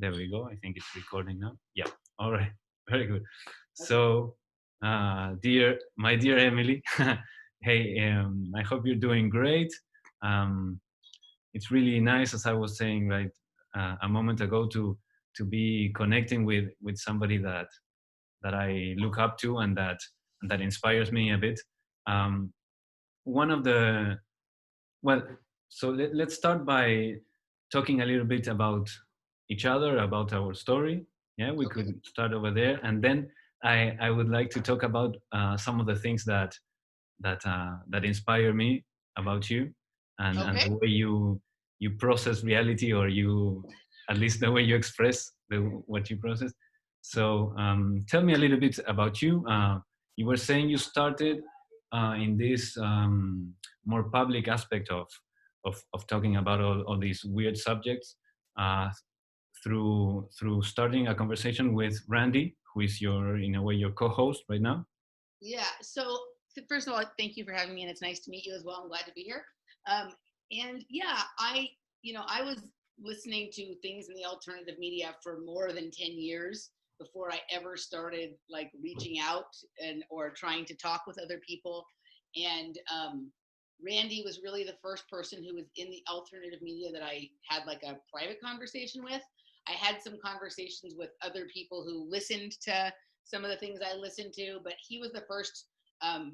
There we go. I think it's recording now. Yeah. All right. Very good. Okay. So, my dear Emily, hey, I hope you're doing great. Um, it's really nice, as I was saying right a moment ago, to be connecting with somebody that I look up to and that inspires me a bit. Um, one of the well, so let's start by talking a little bit about each other, about our story. Yeah, we Okay. could start over there, and then I would like to talk about some of the things that inspire me about you, and Okay. the way you process reality, or you at least the way you express what you process. So tell me a little bit about you. You were saying you started in this more public aspect of talking about all these weird subjects uh, through starting a conversation with Randy, who is your, in a way, your co-host right now. Yeah. So first of all, thank you for having me, and it's nice to meet you as well. I'm glad to be here. Um, and yeah, I was listening to things in the alternative media for more than 10 years before I ever started like reaching out and or trying to talk with other people. And Randy was really the first person who was in the alternative media that I had like a private conversation with. I had some conversations with other people who listened to some of the things I listened to, but he was the first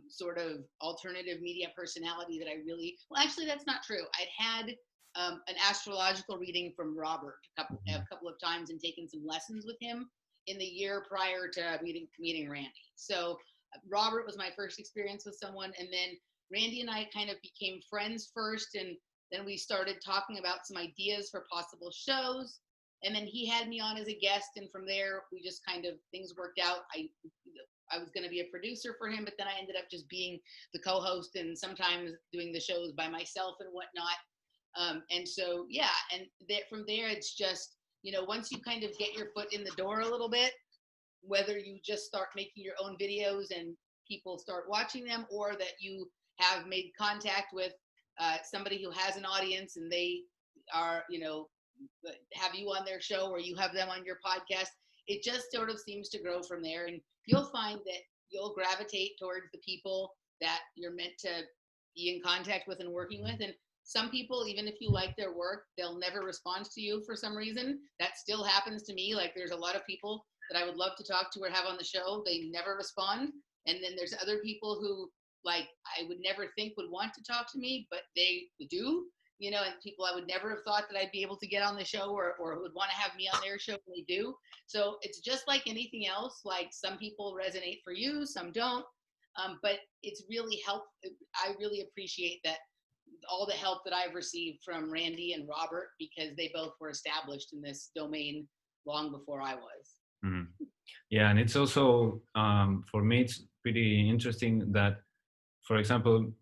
sort of alternative media personality that I really, well, actually, that's not true. I'd had an astrological reading from Robert a couple of times and taken some lessons with him in the year prior to meeting Randy. So Robert was my first experience with someone, and then Randy and I kind of became friends first, and then we started talking about some ideas for possible shows. And then he had me on as a guest, and from there we just kind of things worked out. I was going to be a producer for him, but then I ended up just being the co-host and sometimes doing the shows by myself and whatnot. And so yeah, and from there it's just, once you kind of get your foot in the door a little bit, whether you just start making your own videos and people start watching them, or that you have made contact with somebody who has an audience and they are, have you on their show or you have them on your podcast, it just sort of seems to grow from there. And you'll find that you'll gravitate towards the people that you're meant to be in contact with and working with. And some people, even if you like their work, they'll never respond to you for some reason. That still happens to me. Like there's a lot of people that I would love to talk to or have on the show. They never respond. And then there's other people who like I would never think would want to talk to me, but they do, and people I would never have thought that I'd be able to get on the show or would want to have me on their show, and they do. So it's just like anything else. Like some people resonate for you, some don't. But it's really helped. I really appreciate that all the help that I've received from Randy and Robert, because they both were established in this domain long before I was. Mhm. Yeah, and it's also for me it's pretty interesting that, for example,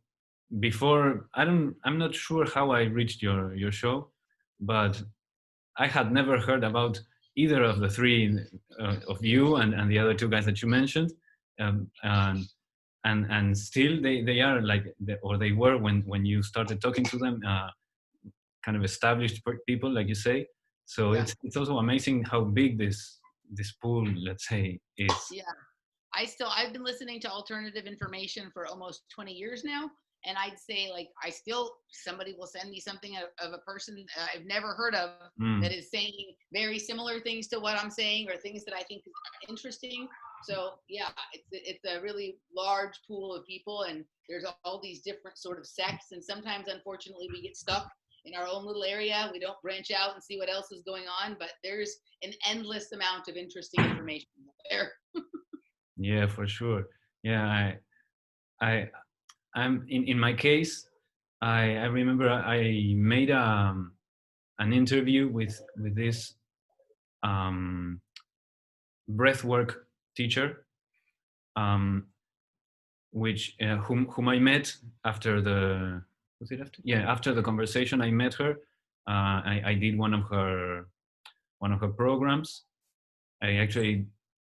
before I'm not sure how I reached your show, but I had never heard about either of the three of you and the other two guys that you mentioned, um, and and still they are like or they were when you started talking to them, kind of established people, like you say. So Yeah. it's also amazing how big this pool, let's say, is. Yeah. I've been listening to alternative information for almost 20 years now. And I'd say like, somebody will send me something of a person I've never heard of that Mm. is saying very similar things to what I'm saying, or things that I think are interesting. So yeah, it's a really large pool of people, and there's all these different sort of sects. And sometimes, unfortunately, we get stuck in our own little area. We don't branch out and see what else is going on, but there's an endless amount of interesting information there. Yeah, for sure. Yeah, I I'm in my case, I remember I made an interview with this um, breathwork teacher, um, which whom I met after the, was it after? Yeah, after the conversation I met her. I did one of her programs. I actually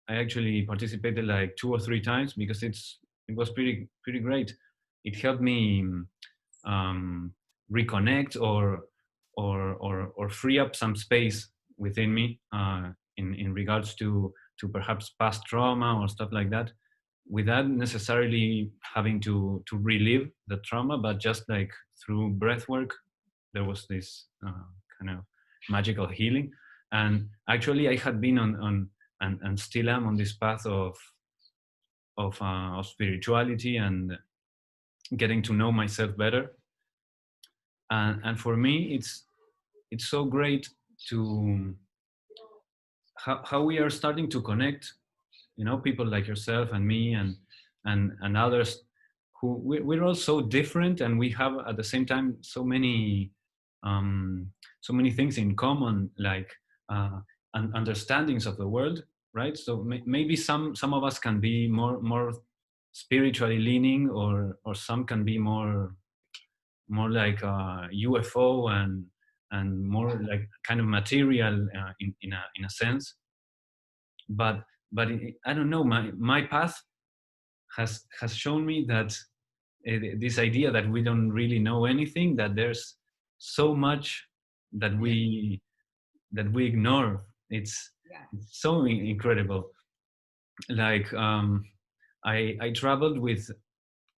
I actually participated like 2 or 3 times because it was pretty great. It helped me um, reconnect or free up some space within me in regards to perhaps past trauma or stuff like that, without necessarily having to relive the trauma, but just like through breath work, there was this kind of magical healing. And actually, I had been on and still am on this path of spirituality and getting to know myself better. And for me, it's so great to how we are starting to connect, people like yourself and me and others who we're all so different, and we have at the same time um, so many things in common, like understandings of the world, right? So maybe some of us can be more spiritually leaning, or some can be more like UFO and more like kind of material in a sense. But I don't know. My path has shown me that this idea that we don't really know anything, that there's so much that Yeah. we ignore. It's, Yeah. it's so incredible. Like I traveled with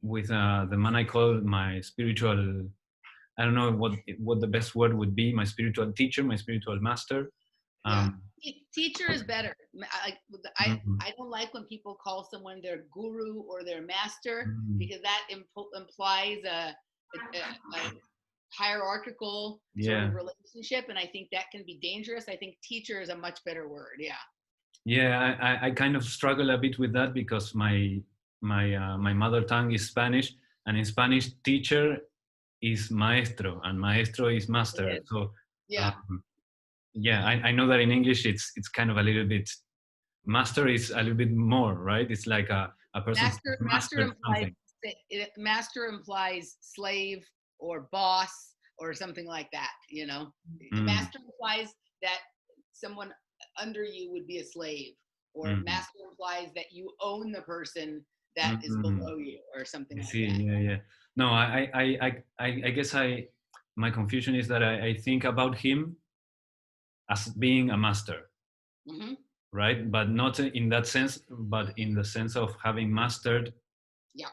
the man I call my spiritual. I don't know what the best word would be. My spiritual teacher, my spiritual master. Yeah. Um, Teacher is better. mhm, I don't like when people call someone their guru or their master, mhm. because that implies a hierarchical sort Yeah, of relationship, and I think that can be dangerous. I think teacher is a much better word. Yeah. yeah. I kind of struggle a bit with that because my mother tongue is Spanish, and in Spanish, teacher is maestro, and maestro is It master. is. So Yeah. um, yeah, I know that in English it's kind of a little bit, master is a little bit more, right? It's like a person who has Master mastered implies something. master implies slave or boss or something like that. Mm, Master implies that someone under you would be a slave, or mm, master implies that you own the person that is mm. below you, or something I like see. that. Yeah, yeah. No, I guess my confusion is that I think about him as being a master, Hmm. right? But not in that sense, but in the sense of having mastered Yeah.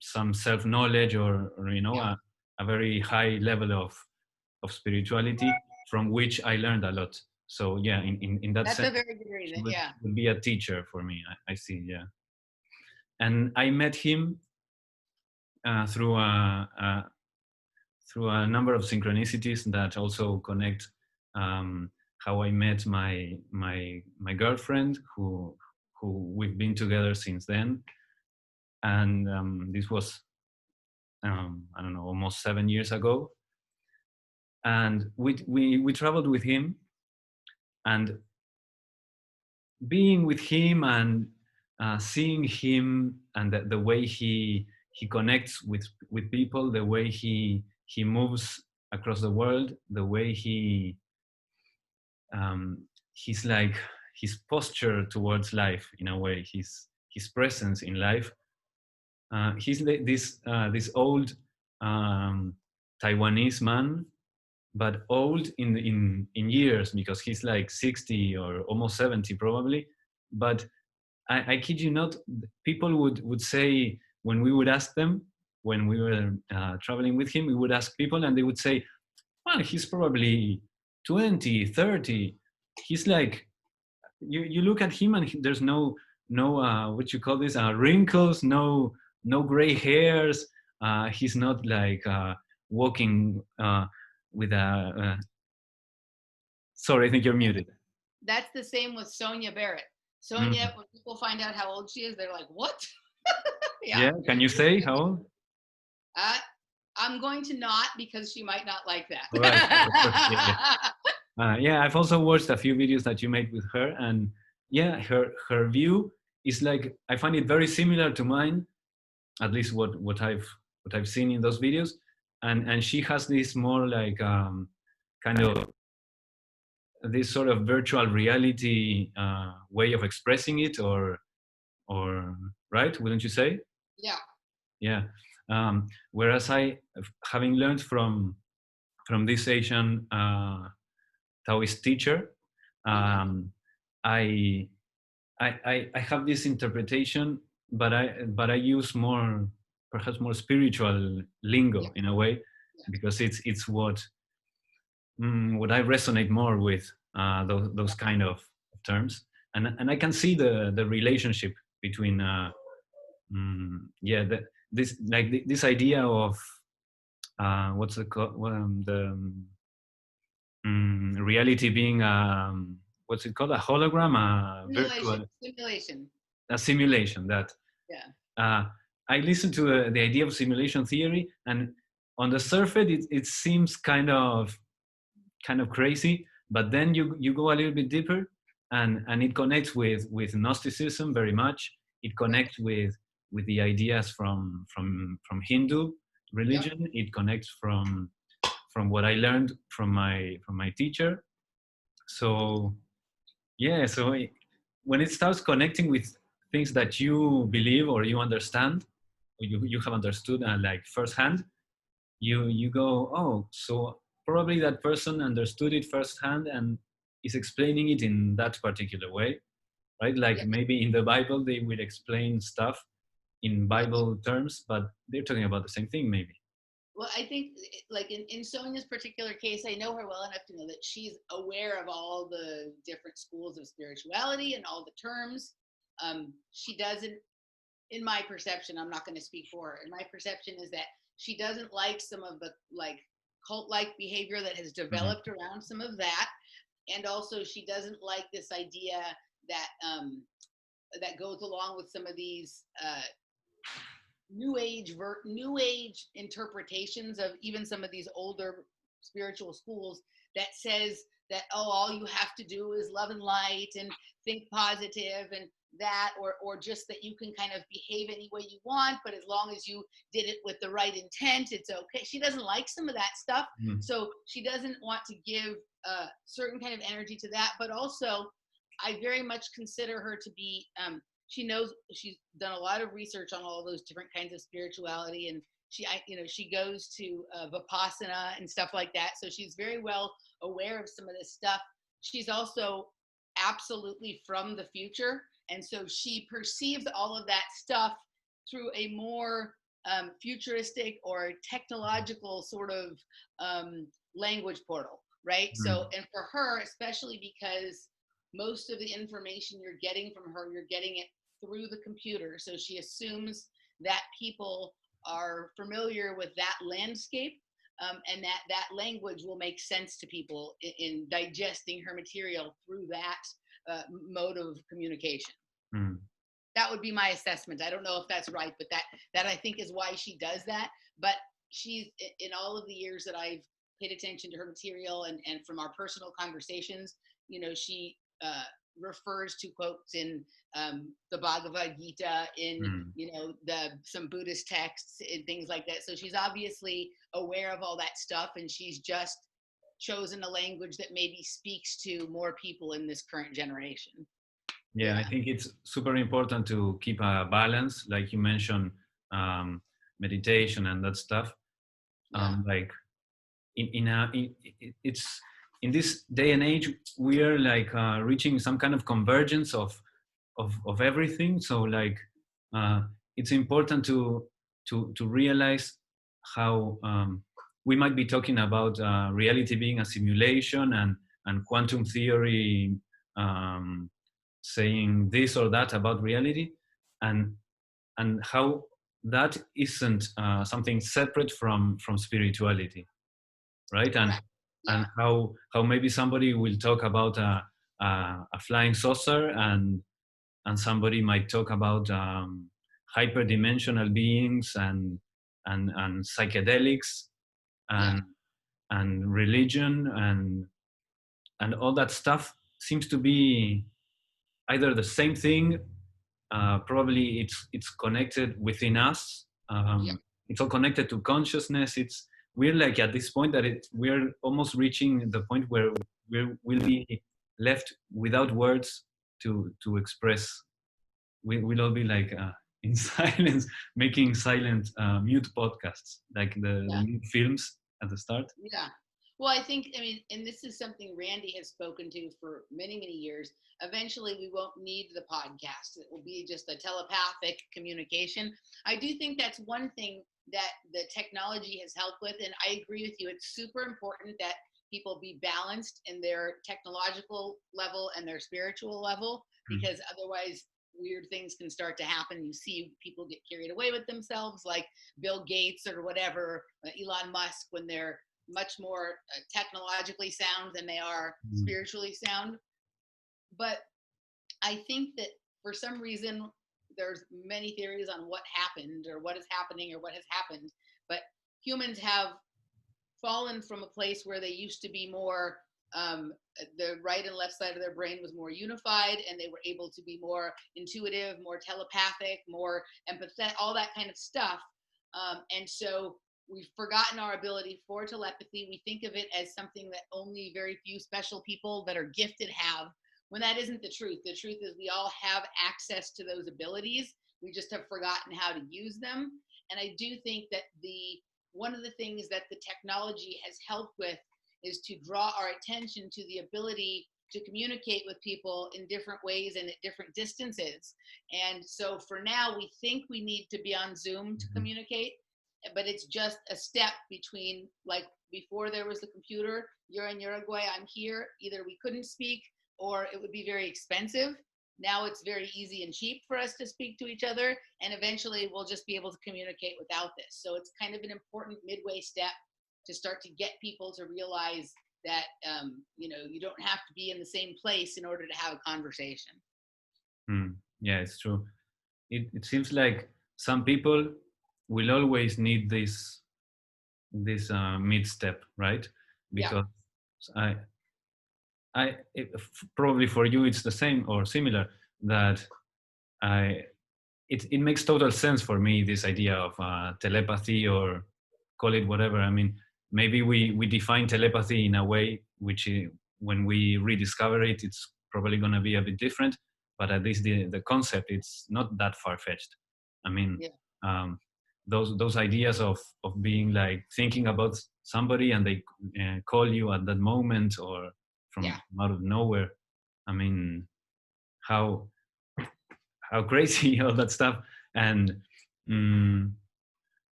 some self knowledge, or Yeah. a very high level of spirituality from which I learned a lot. So yeah, in that That's a sense, very good reason. she Yeah. would be a teacher for me. I see. Yeah, and I met him uh, through a, a through a number of synchronicities that also connect how I met my girlfriend, who we've been together since then, and this was I don't know, almost 7 years ago, and we traveled with him, and being with him and seeing him, and the way he connects with people, the way he moves across the world, the way um, he's like his posture towards life, in a way, his presence in life. He's this old um, Taiwanese man, but old in years, because he's like 60 or almost 70 probably. But I kid you not, people would say, when we would ask them, when we were traveling with him, we would ask people, and they would say, well, he's probably 20, 30. He's like, you look at him, and there's no what you call this, wrinkles, no gray hairs. He's not like walking with a sorry, I think you're muted. That's the same with Sonia Barrett. Sonia, Mm. when people find out how old she is, they're like, "What?" Yeah. Yeah, can you say how old? Uh, I'm going to not, because she might not like All right, of course. Yeah, yeah. that. Yeah, I've also watched a few videos that you made with her, and yeah, her view is like, I find it very similar to mine, at least what I've seen in those videos, and she has this more like kind of this sort of virtual reality way of expressing it, or right, wouldn't you say? Yeah. Yeah. Whereas I, having learned from this Asian Taoist teacher, um, I, I have this interpretation, but I use more, perhaps more spiritual Yeah. lingo in a way, Yeah. because it's what I resonate more with, those kind of terms, and I can see the relationship between, yeah, this, like this idea of, what's the reality being, what's it called, a hologram, a Simulation. virtual, Simulation. a simulation, that, Yeah. uh, I listened to the idea of simulation theory, and on the surface it seems kind of crazy, but then you go a little bit deeper, and it connects with Gnosticism very much. It Right. connects with the ideas from Hindu Yep. religion. It connects from what I learned from my teacher. So yeah, so when it starts connecting with things that you believe or you understand, or you have understood, like firsthand, you go, oh, so probably that person understood it firsthand and is explaining it in that particular way, right? Like Yeah. maybe in the Bible they will explain stuff in Right. Bible terms, but they're talking about the same thing, maybe. Well, I think, like in Sonia's particular case, I know her well enough to know that she's aware of all the different schools of spirituality and all the terms. She doesn't, in my perception, I'm not going to speak for her. In my perception is that she doesn't like some of the like cult-like behavior that has Mhm. developed around some of that, and also she doesn't like this idea that that goes along with some of these new age interpretations of even some of these older spiritual schools that says that, oh, all you have to do is love and light and think positive and that, or just that you can kind of behave any way you want, but as long as you did it with the right intent, it's okay. She doesn't like some of that stuff, Mhm. so she doesn't want to give a certain kind of energy to that. But also, I very much consider her to be, she knows, she's done a lot of research on all those different kinds of spirituality, and she goes to Vipassana and stuff like that, so she's very well aware of some of this stuff. She's also absolutely from the future, and so she perceives all of that stuff through a more futuristic or technological sort of language portal, right? So, Mhm. and for her, especially because most of the information you're getting from her, you're getting it through the computer. So she assumes that people are familiar with that landscape, and that language will make sense to people in digesting her material through that mode of communication. Mhm. That would be my assessment. I don't know if that's right, but that I think is why she does that. But she's, in all of the years that I've paid attention to her material, and from our personal conversations, she refers to quotes in the Bhagavad Gita, in Mhm. the some Buddhist texts and things like that. So she's obviously aware of all that stuff, and she's just chosen a language that maybe speaks to more people in this current generation. Yeah, I Yeah, think it's super important to keep a balance, like you mentioned, meditation and that stuff. yeah, Like it's in this day and age, we are like, reaching some kind of convergence of everything. So like, uh, it's important to realize how, we might be talking about, reality being a simulation, and quantum theory, um, saying this or that about reality, and and how that isn't, something separate from spirituality, right? and correct. and Yeah, how maybe somebody will talk about a flying saucer, and somebody might talk about, hyperdimensional beings, and psychedelics, yeah, and and religion, and all that stuff seems to be either the same thing. Probably it's connected within us. yeah, It's all connected to consciousness. We're like at this point that we're almost reaching the point where we'll be left without words to express. We'll all be like, in silence, making silent, mute podcasts, like the yeah. mute films at the start. Yeah. Well, I think, I mean, and this is something Randy has spoken to for many, many years. Eventually, we won't need the podcast. It will be just a telepathic communication. I do think that's one thing that the technology has helped with. And I agree with you. It's super important that people be balanced in their technological level and their spiritual level, Mm. because otherwise, weird things can start to happen. You see people get carried away with themselves, like Bill Gates or whatever, Elon Musk, when they're much more technologically sound than they are Mm. spiritually sound. But I think that for some reason, there's many theories on what happened or what is happening or what has happened. But humans have fallen from a place where they used to be more, um, the right and left side of their brain was more unified, and they were able to be more intuitive, more telepathic, more empathetic, all that kind of stuff. And so we've forgotten our ability for telepathy. We think of it as something that only very few special people that are gifted have, when that isn't the truth. The truth is we all have access to those abilities. We just have forgotten how to use them. And I do think that the one of the things that the technology has helped with is to draw our attention to the ability to communicate with people in different ways and at different distances. And so for now, we think we need to be on Zoom to Mhm. communicate, but it's just a step between, like, before there was the computer, you're in Uruguay, I'm here. Either we couldn't speak or it would be very expensive. Now it's very easy and cheap for us to speak to each other, and eventually we'll just be able to communicate without this. So it's kind of an important midway step to start to get people to realize that, you don't have to be in the same place in order to have a conversation. Mm. Yeah, it's true. It seems like some people will always need this mid step, right? Yeah, Because I probably for you it's the same or similar, that I it makes total sense for me, this idea of telepathy, or call it whatever. I mean, maybe we define telepathy in a way which when we rediscover it, it's probably going to be a bit different, but at least the concept, it's not that far-fetched. I mean, yeah, um, those ideas of being like thinking about somebody and they call you at that moment, or yeah. from out of nowhere. I mean, how how crazy all that stuff. And mm,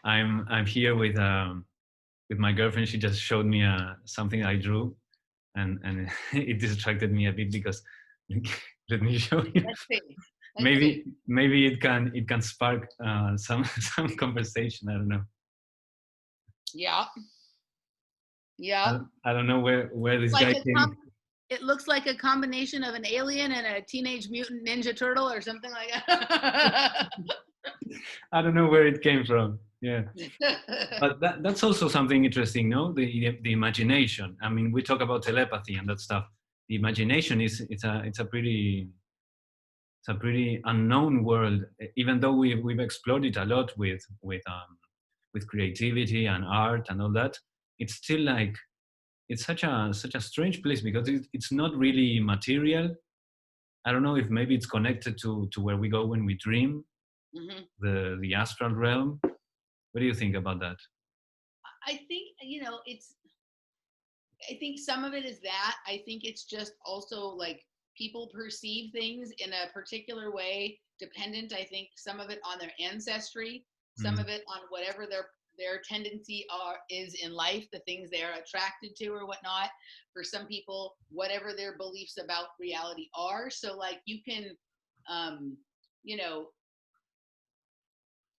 I'm here with my girlfriend. She just showed me something I drew, and it distracted me a bit because let me show you. Let's see. Let's see. Maybe it can spark some some conversation. I don't know. Yeah, yeah. I don't know where this Like guy a came. it looks like a combination of an alien and a teenage mutant ninja turtle or something like that. I don't know where it came from. Yeah. But that's also something interesting, no? The imagination. I mean, we talk about telepathy and that stuff. The imagination is it's a pretty unknown world, even though we've explored it a lot with creativity and art and all that. It's still like it's such a strange place because it's not really material. I don't know if maybe it's connected to where we go when we dream, Mhm. the astral realm. What do you think about that? I think, I think some of it is that. I think it's just also like people perceive things in a particular way, dependent, I think, some of it on their ancestry, some Mm. of it on whatever their tendency is in life, the things they're attracted to or whatnot. For some people, whatever their beliefs about reality are. So like you can, um, you know,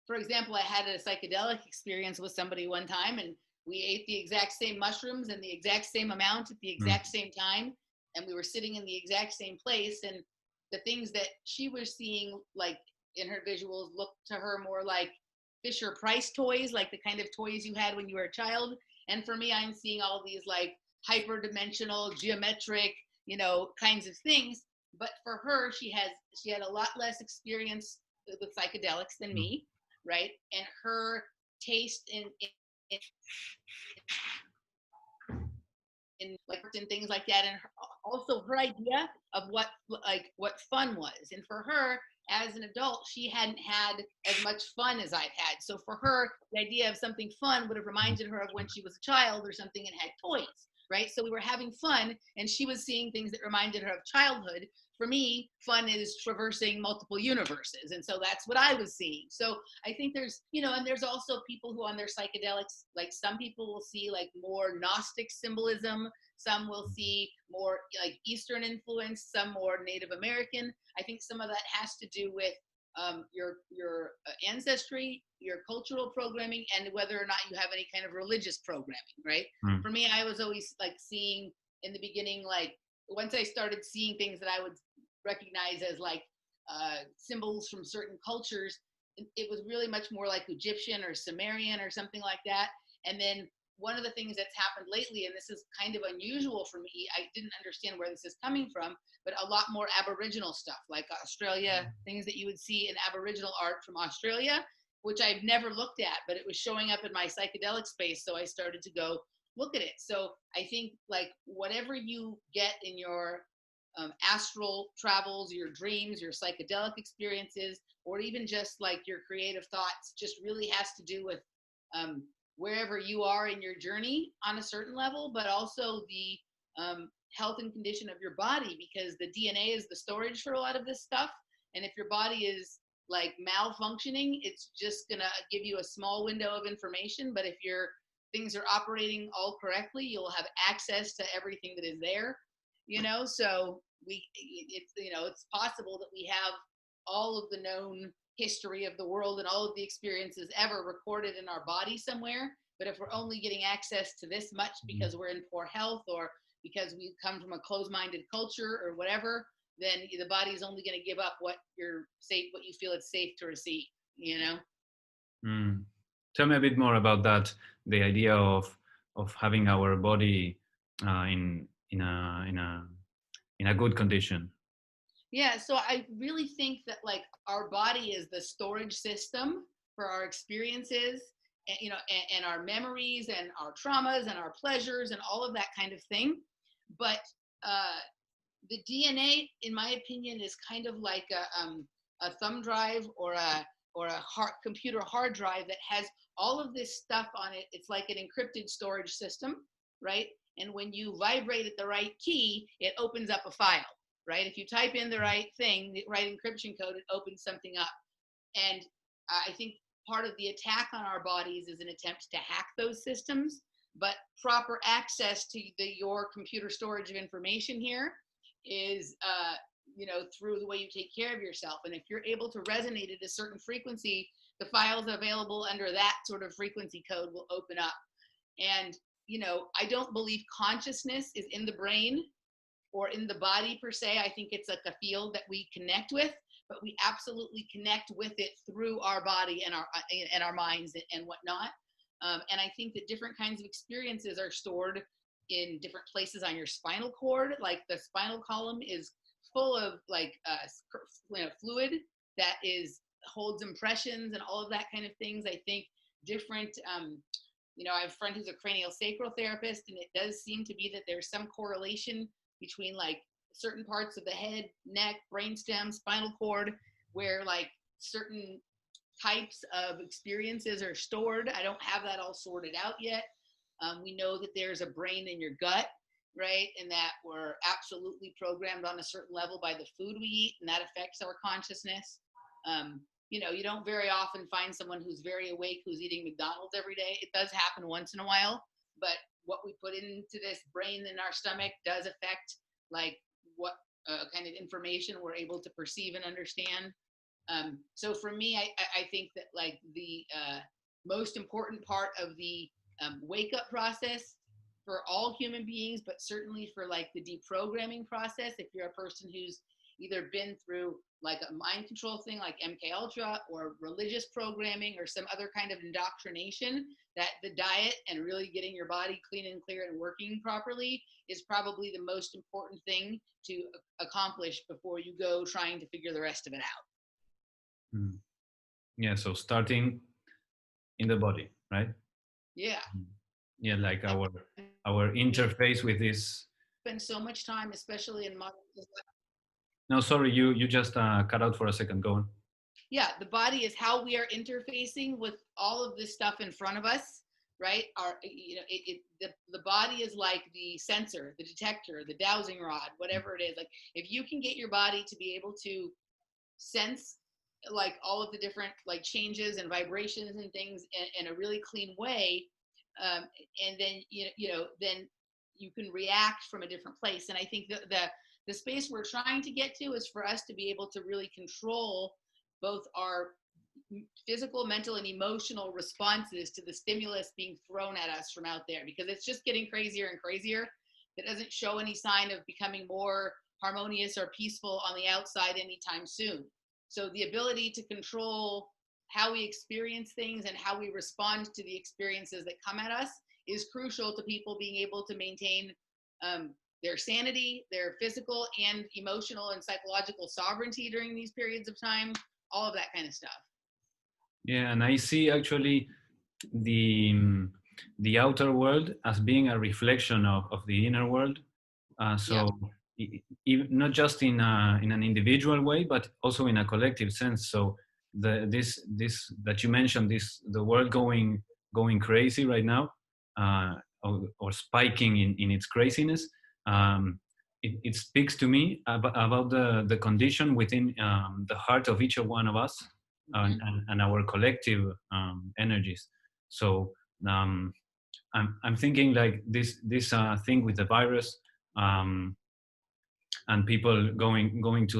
for example, I had a psychedelic experience with somebody one time, and we ate the exact same mushrooms and the exact same amount at the Mm. exact same time. And we were sitting in the exact same place. And the things that she was seeing, like in her visuals, looked to her more like Fisher Price toys, like the kind of toys you had when you were a child. And for me, I'm seeing all these like hyperdimensional, geometric, kinds of things. But for her, she had a lot less experience with psychedelics than Mm. me, right? And her taste in like and things like that, and also her idea of what fun was. And for her, as an adult, she hadn't had as much fun as I've had. So for her, the idea of something fun would have reminded her of when she was a child or something and had toys, right? So we were having fun, and she was seeing things that reminded her of childhood. For me, fun is traversing multiple universes. And so that's what I was seeing. So I think there's, and there's also people who on their psychedelics, like some people will see like more Gnostic symbolism, some will see more like Eastern influence, some more Native American. I think some of that has to do with your ancestry, your cultural programming, and whether or not you have any kind of religious programming, right? Mm. For me, I was always like seeing in the beginning, like once I started seeing things that I would recognize as like symbols from certain cultures, it was really much more like Egyptian or Sumerian or something like that. And then one of the things that's happened lately, and this is kind of unusual for me, I didn't understand where this is coming from, but a lot more Aboriginal stuff, like Australia, things that you would see in Aboriginal art from Australia, which I've never looked at, but it was showing up in my psychedelic space. So I started to go look at it. So I think like whatever you get in your astral travels, your dreams, your psychedelic experiences, or even just like your creative thoughts, just really has to do with wherever you are in your journey on a certain level, but also the health and condition of your body, because the DNA is the storage for a lot of this stuff. And if your body is like malfunctioning, it's just gonna give you a small window of information. But if your things are operating all correctly, you'll have access to everything that is there. So it's possible that we have all of the known history of the world and all of the experiences ever recorded in our body somewhere. But if we're only getting access to this much because we're in poor health or because we come from a closed-minded culture or whatever, then the body is only going to give up what you're safe, what you feel it's safe to receive. Mm. Tell me a bit more about that. The idea of having our body in a good condition. Yeah, so I really think that like our body is the storage system for our experiences, and our memories and our traumas and our pleasures and all of that kind of thing. But uh, the DNA, in my opinion, is kind of like a thumb drive or a computer hard drive that has all of this stuff on it. It's like an encrypted storage system, right? And when you vibrate at the right key, it opens up a file, right? If you type in the right thing, the right encryption code, it opens something up. And I think part of the attack on our bodies is an attempt to hack those systems. But proper access to your computer storage of information here is, through the way you take care of yourself. And if you're able to resonate at a certain frequency, the files available under that sort of frequency code will open up. And, I don't believe consciousness is in the brain or in the body per se. I think it's like a field that we connect with, but we absolutely connect with it through our body and our minds and whatnot. And I think that different kinds of experiences are stored in different places on your spinal cord. Like the spinal column is full of like fluid that holds impressions and all of that kind of things. I think different I have a friend who's a craniosacral therapist, and it does seem to be that there's some correlation between like certain parts of the head, neck, brainstem, spinal cord, where like certain types of experiences are stored. I don't have that all sorted out yet. We know that there's a brain in your gut, right? And that we're absolutely programmed on a certain level by the food we eat, and that affects our consciousness. You don't very often find someone who's very awake who's eating McDonald's every day. It does happen once in a while, but what we put into this brain in our stomach does affect like what kind of information we're able to perceive and understand. So for me, I think that like the most important part of the wake up process for all human beings, but certainly for like the deprogramming process, if you're a person who's either been through like a mind control thing like MK Ultra or religious programming or some other kind of indoctrination, that the diet and really getting your body clean and clear and working properly is probably the most important thing to accomplish before you go trying to figure the rest of it out. Mm. Yeah, so starting in the body, right? Yeah. Yeah, like our interface with this. Spend so much time, especially in modern society. No, sorry, you just cut out for a second. Go on. Yeah, the body is how we are interfacing with all of this stuff in front of us, right? Our, the body is like the sensor, the detector, the dowsing rod, whatever it is. Like if you can get your body to be able to sense like all of the different like changes and vibrations and things in a really clean way, um, and then then you can react from a different place. And I think the space we're trying to get to is for us to be able to really control both our physical, mental, and emotional responses to the stimulus being thrown at us from out there, because it's just getting crazier and crazier. It doesn't show any sign of becoming more harmonious or peaceful on the outside anytime soon. So the ability to control how we experience things and how we respond to the experiences that come at us is crucial to people being able to maintain their sanity, their physical and emotional and psychological sovereignty during these periods of time, all of that kind of stuff. Yeah, and I see actually the the outer world as being a reflection of the inner world. Yeah. So not just in an individual way, but also in a collective sense. So this that you mentioned, this the world going crazy right now, or spiking in its craziness. It speaks to me about the condition within the heart of each one of us, Mm-hmm. and our collective energies. So um, I'm thinking like this thing with the virus, um, and people going to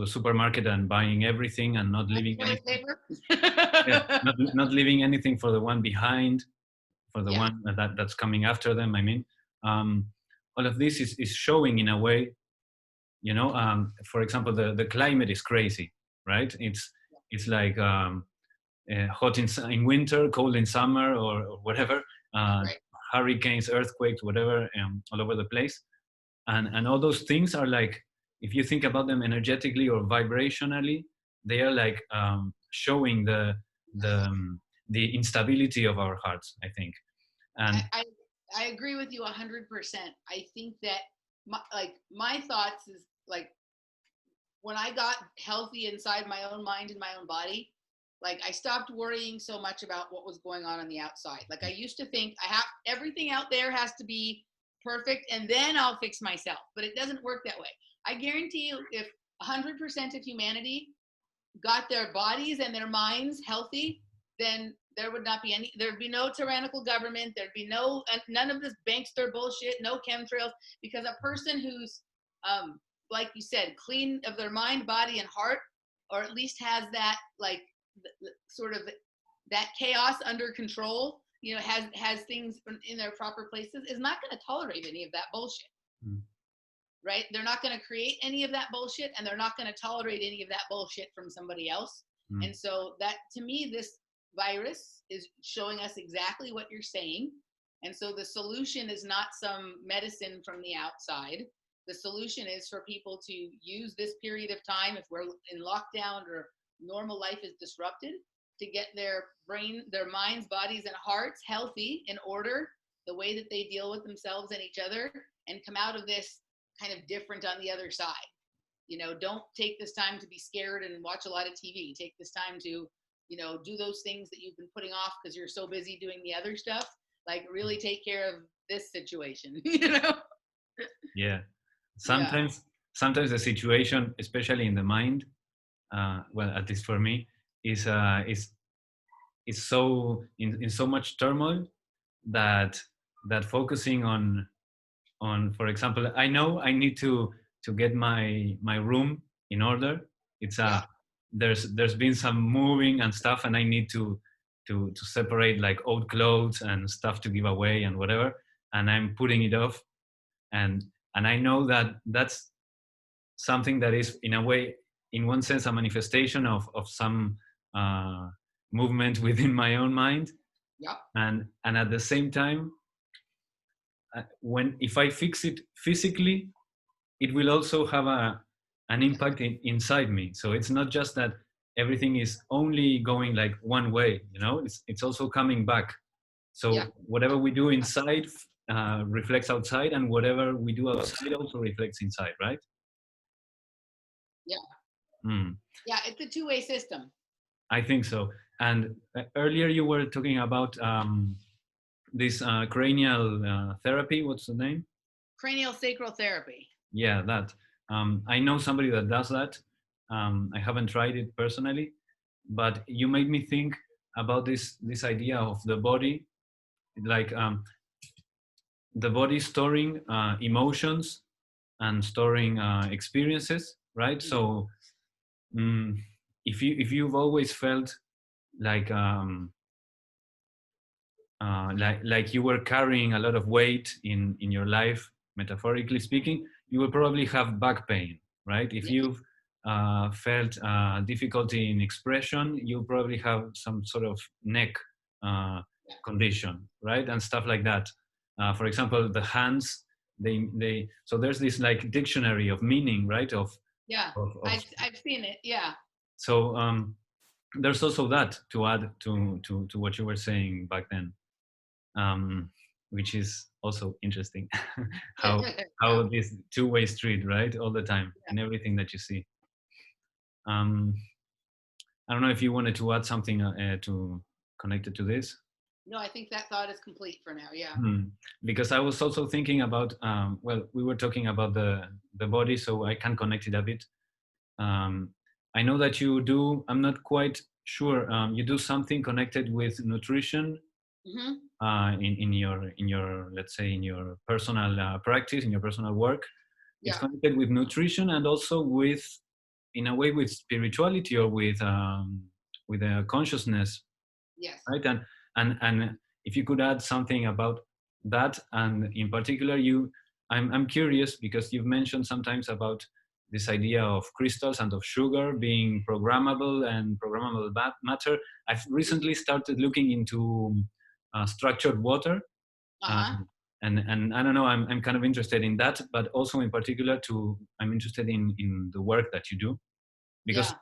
a supermarket and buying everything and not leaving Toilet anything. paper. Yeah, not leaving anything for the one behind, for the Yeah. one that's coming after them. I mean, all of this is showing in a way. For example, the climate is crazy, right? It's like hot in winter, cold in summer, or whatever. Uh, Right. Hurricanes, earthquakes, whatever, all over the place. And all those things are like, if you think about them energetically or vibrationally, they are like showing the um, the instability of our hearts, I think. I, And I I agree with you 100%. I think that my thoughts is like when I got healthy inside my own mind and my own body, like I stopped worrying so much about what was going on the outside. Like I used to think I have everything out there has to be perfect and then I'll fix myself, but it doesn't work that way. I guarantee you, if 100% of humanity got their bodies and their minds healthy, then there would not be any, there'd be no tyrannical government, there'd be no, none of this bankster bullshit, no chemtrails, because a person who's, like you said, clean of their mind, body, and heart, or at least has that, like, sort of that chaos under control, has things in their proper places, is not going to tolerate any of that bullshit. mm, Right? They're not going to create any of that bullshit, and they're not going to tolerate any of that bullshit from somebody else. mm, And so that, to me, this virus is showing us exactly what you're saying. And so the solution is not some medicine from the outside. The solution is for people to use this period of time, if we're in lockdown or normal life is disrupted, to get their brain, their minds, bodies, and hearts healthy, in order, the way that they deal with themselves and each other, and come out of this kind of different on the other side. Don't take this time to be scared and watch a lot of TV. Take this time to, do those things that you've been putting off because you're so busy doing the other stuff. Like really take care of this situation, yeah, Yeah. sometimes the situation, especially in the mind, well, at least for me, is so in so much turmoil that focusing on, for example, I know I need to get my room in order. It's Yeah. there's been some moving and stuff, and I need to separate like old clothes and stuff to give away and whatever, and I'm putting it off. And I know that that's something that is, in a way, in one sense, a manifestation of some uh, movement within my own mind. Yeah. And at the same time, when if I fix it physically, it will also have an impact inside me. So it's not just that everything is only going like one way, it's also coming back. Yeah. So whatever we do inside reflects outside, and whatever we do outside also reflects inside, right? Yeah. Mm, Yeah. It's a two-way system. I think so. And earlier you were talking about this cranial therapy. What's the name? Cranial sacral therapy. Yeah, that. I know somebody that does that. I haven't tried it personally, but you made me think about this idea of the body, like the body storing emotions and storing experiences, right? Mm. So mm, if you've always felt like like you were carrying a lot of weight in your life, metaphorically speaking, you will probably have back pain, right? If Yeah. you've felt difficulty in expression, you'll probably have some sort of neck uh, Yeah. condition, right? And stuff like that. For example, the hands, they so there's this like dictionary of meaning, right? Yeah. Of I've seen it. Yeah. so there's also that to add to what you were saying back then, um, which is also interesting. how Yeah. how this two-way street, right, all the time Yeah. in everything that you see. um, I don't know if you wanted to add something to connected to this. No, I think that thought is complete for now. Yeah. Hmm. Because I was also thinking about well, we were talking about the body, so I can connect it a bit. um, I know that you do, I'm not quite sure, you do something connected with nutrition Hmm. in your let's say in your personal practice, in your personal work. It's Yeah. connected with nutrition and also with, in a way, with spirituality or with a consciousness, Yes. right? And if you could add something about that, and in particular, I'm curious because you've mentioned sometimes about this idea of crystals and of sugar being programmable and programmable matter. I've recently started looking into structured water, Uh-huh. um, and I don't know, I'm kind of interested in that, but also in particular to I'm interested in the work that you do, because Yeah.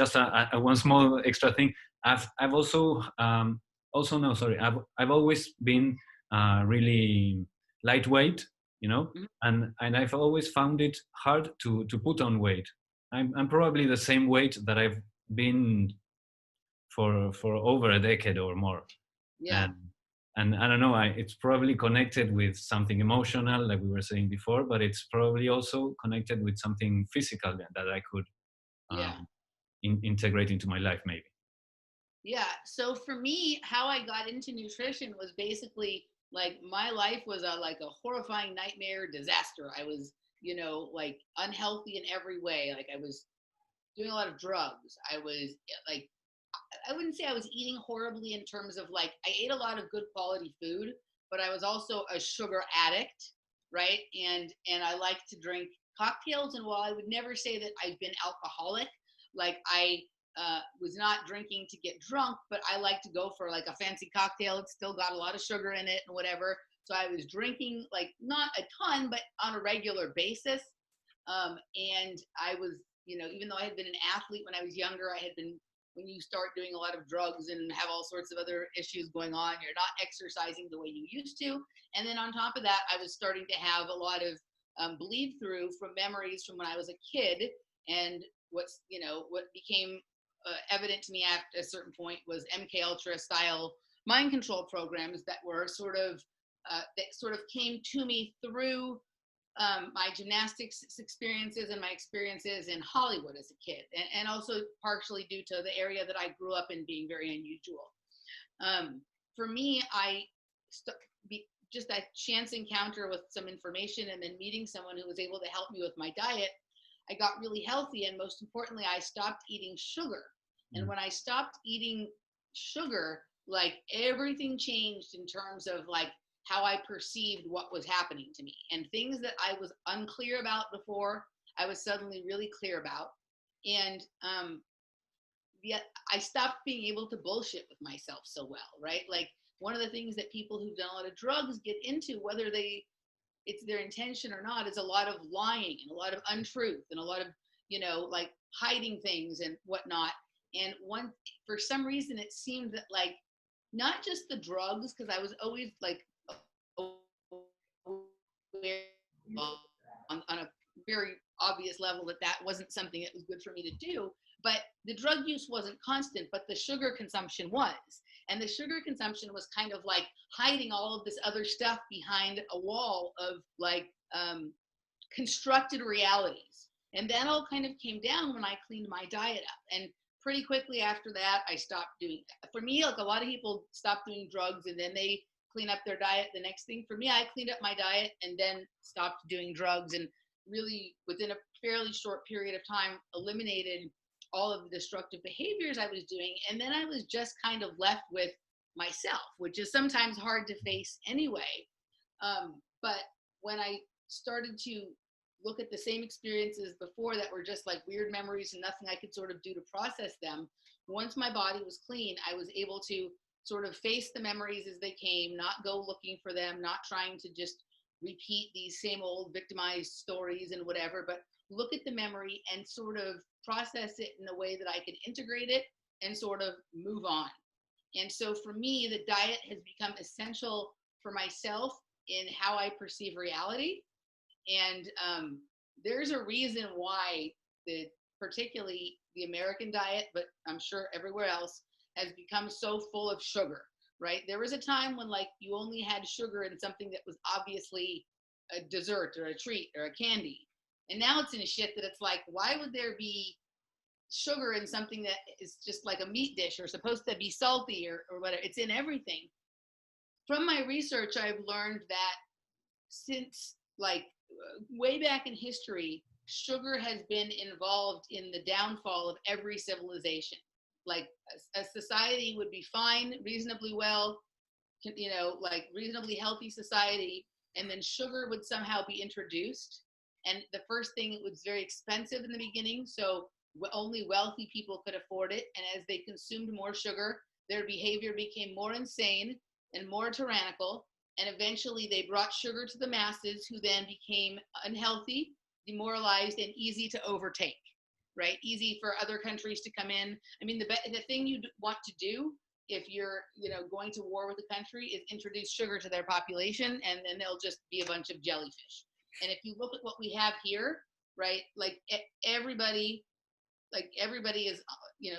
just a one small extra thing. I've also also no, sorry, I've always been really lightweight, you know, Mhm. and I've always found it hard to put on weight. I'm probably the same weight that I've been for over a decade or more, Yeah. and and I don't know, it's probably connected with something emotional, like we were saying before, but it's probably also connected with something physical that I could Yeah. um, integrate into my life, maybe. Yeah. So for me, how I got into nutrition was basically like my life was a like a horrifying nightmare disaster. I was, like unhealthy in every way. Like I was doing a lot of drugs. I was like I wouldn't say I was eating horribly in terms of like I ate a lot of good quality food, but I was also a sugar addict, right? And I like to drink cocktails. And while I would never say that I've been alcoholic, like I was not drinking to get drunk, but I like to go for like a fancy cocktail. It's still got a lot of sugar in it and whatever. So I was drinking like not a ton, but on a regular basis. And I was, even though I had been an athlete when I was younger, I had been, when you start doing a lot of drugs and have all sorts of other issues going on, you're not exercising the way you used to. And then on top of that, I was starting to have a lot of bleed through from memories from when I was a kid. And what became evident to me at a certain point was MK Ultra style mind control programs that were that sort of came to me through my gymnastics experiences and my experiences in Hollywood as a kid, and also partially due to the area that I grew up in being very unusual. Um, for me, just that chance encounter with some information and then meeting someone who was able to help me with my diet, I got really healthy. And most importantly, I stopped eating sugar. And Mm. when I stopped eating sugar, like everything changed in terms of like how I perceived what was happening to me, and things that I was unclear about before, I was suddenly really clear about. And yet I stopped being able to bullshit with myself so well, right? Like one of the things that people who've done a lot of drugs get into, whether it's their intention or not, is a lot of lying and a lot of untruth and a lot of, like hiding things and whatnot. And for some reason, it seemed that like not just the drugs, because I was always like aware on a very obvious level that that wasn't something that was good for me to do. But the drug use wasn't constant, but the sugar consumption was. And the sugar consumption was kind of like hiding all of this other stuff behind a wall of like constructed realities. And that all kind of came down when I cleaned my diet up. And pretty quickly after that, I stopped doing that. For me, like a lot of people stop doing drugs and then they clean up their diet the next thing. For me, I cleaned up my diet and then stopped doing drugs, and really within a fairly short period of time eliminated all of the destructive behaviors I was doing. And then I was just kind of left with myself, which is sometimes hard to face anyway. But when I started to look at the same experiences before that were just like weird memories and nothing I could sort of do to process them, once my body was clean, I was able to sort of face the memories as they came, not go looking for them, not trying to just repeat these same old victimized stories and whatever, but look at the memory and sort of process it in a way that I could integrate it and sort of move on. And so for me, the diet has become essential for myself in how I perceive reality. And there's a reason why particularly the American diet, but I'm sure everywhere else, has become so full of sugar, right? There was a time when like you only had sugar in something that was obviously a dessert or a treat or a candy. And now it's in shit that it's like, why would there be sugar in something that is just like a meat dish or supposed to be salty or whatever? It's in everything. From my research, I've learned that since like way back in history, sugar has been involved in the downfall of every civilization. Like a society would be fine, reasonably well, you know, like reasonably healthy society, and then sugar would somehow be introduced. And the first thing, it was very expensive in the beginning, so only wealthy people could afford it. And as they consumed more sugar, their behavior became more insane and more tyrannical. And eventually they brought sugar to the masses, who then became unhealthy, demoralized, and easy to overtake, right? Easy for other countries to come in. I mean, the thing you want to do if you're, you know, going to war with a country is introduce sugar to their population, and then they'll just be a bunch of jellyfish. And if you look at what we have here, right, like everybody is, you know,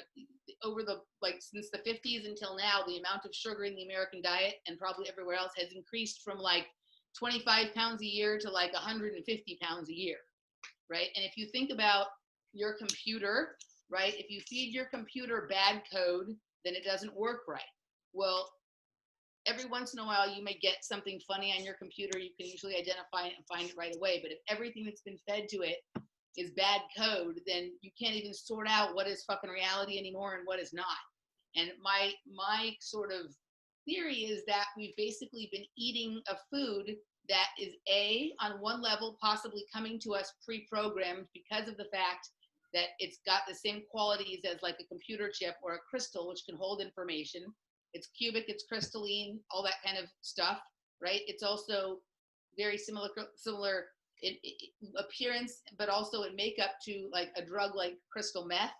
over the, like since the 50s until now, the amount of sugar in the American diet and probably everywhere else has increased from like 25 pounds a year to like 150 pounds a year, right? And if you think about your computer, right, if you feed your computer bad code, then it doesn't work right. Well, every once in a while you may get something funny on your computer. You can usually identify it and find it right away. But if everything that's been fed to it is bad code, then you can't even sort out what is fucking reality anymore and what is not. And my sort of theory is that we've basically been eating a food that is on one level possibly coming to us pre-programmed because of the fact that it's got the same qualities as like a computer chip or a crystal, which can hold information. It's cubic, it's crystalline, all that kind of stuff, right? It's also very similar in appearance, but also in makeup to like a drug like crystal meth,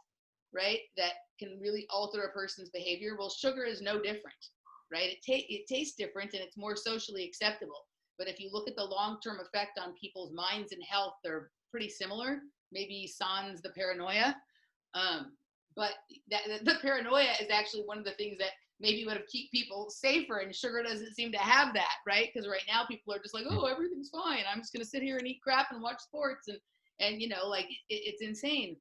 right? That can really alter a person's behavior. Well, sugar is no different, right? It tastes different and it's more socially acceptable. But if you look at the long-term effect on people's minds and health, they're pretty similar. Maybe sans the paranoia. But the paranoia is actually one of the things that maybe would have keep people safer, and sugar doesn't seem to have that, right? Because right now people are just like, oh, everything's fine. I'm just going to sit here and eat crap and watch sports. And you know, like it's insane.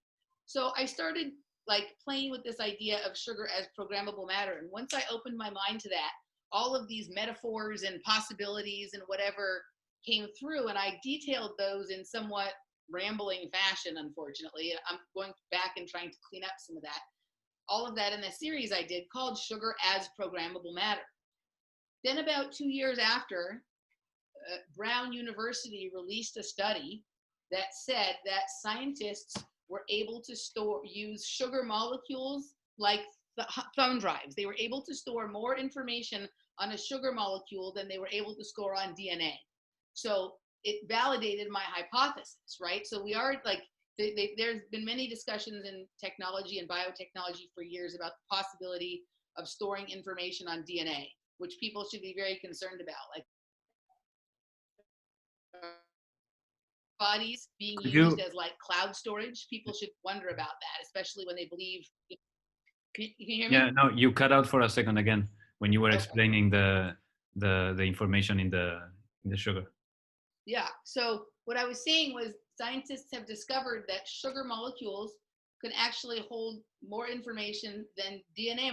So I started like playing with this idea of sugar as programmable matter. And once I opened my mind to that, all of these metaphors and possibilities and whatever came through, and I detailed those in somewhat rambling fashion, unfortunately. I'm going back and trying to clean up some of that. All of that in a series I did called Sugar as Programmable Matter. Then about 2 years after, Brown University released a study that said that scientists were able to use sugar molecules like thumb drives. They were able to store more information on a sugar molecule than they were able to store on DNA. So it validated my hypothesis, right? So we are like, there's been many discussions in technology and biotechnology for years about the possibility of storing information on DNA, which people should be very concerned about. Like bodies being Could used you? as like cloud storage, people should wonder about that, especially when they believe. Can you hear Yeah, me? no, you cut out for a second again when you were Okay. explaining the information in the sugar. Yeah. So what I was saying was scientists have discovered that sugar molecules can actually hold more information than DNA,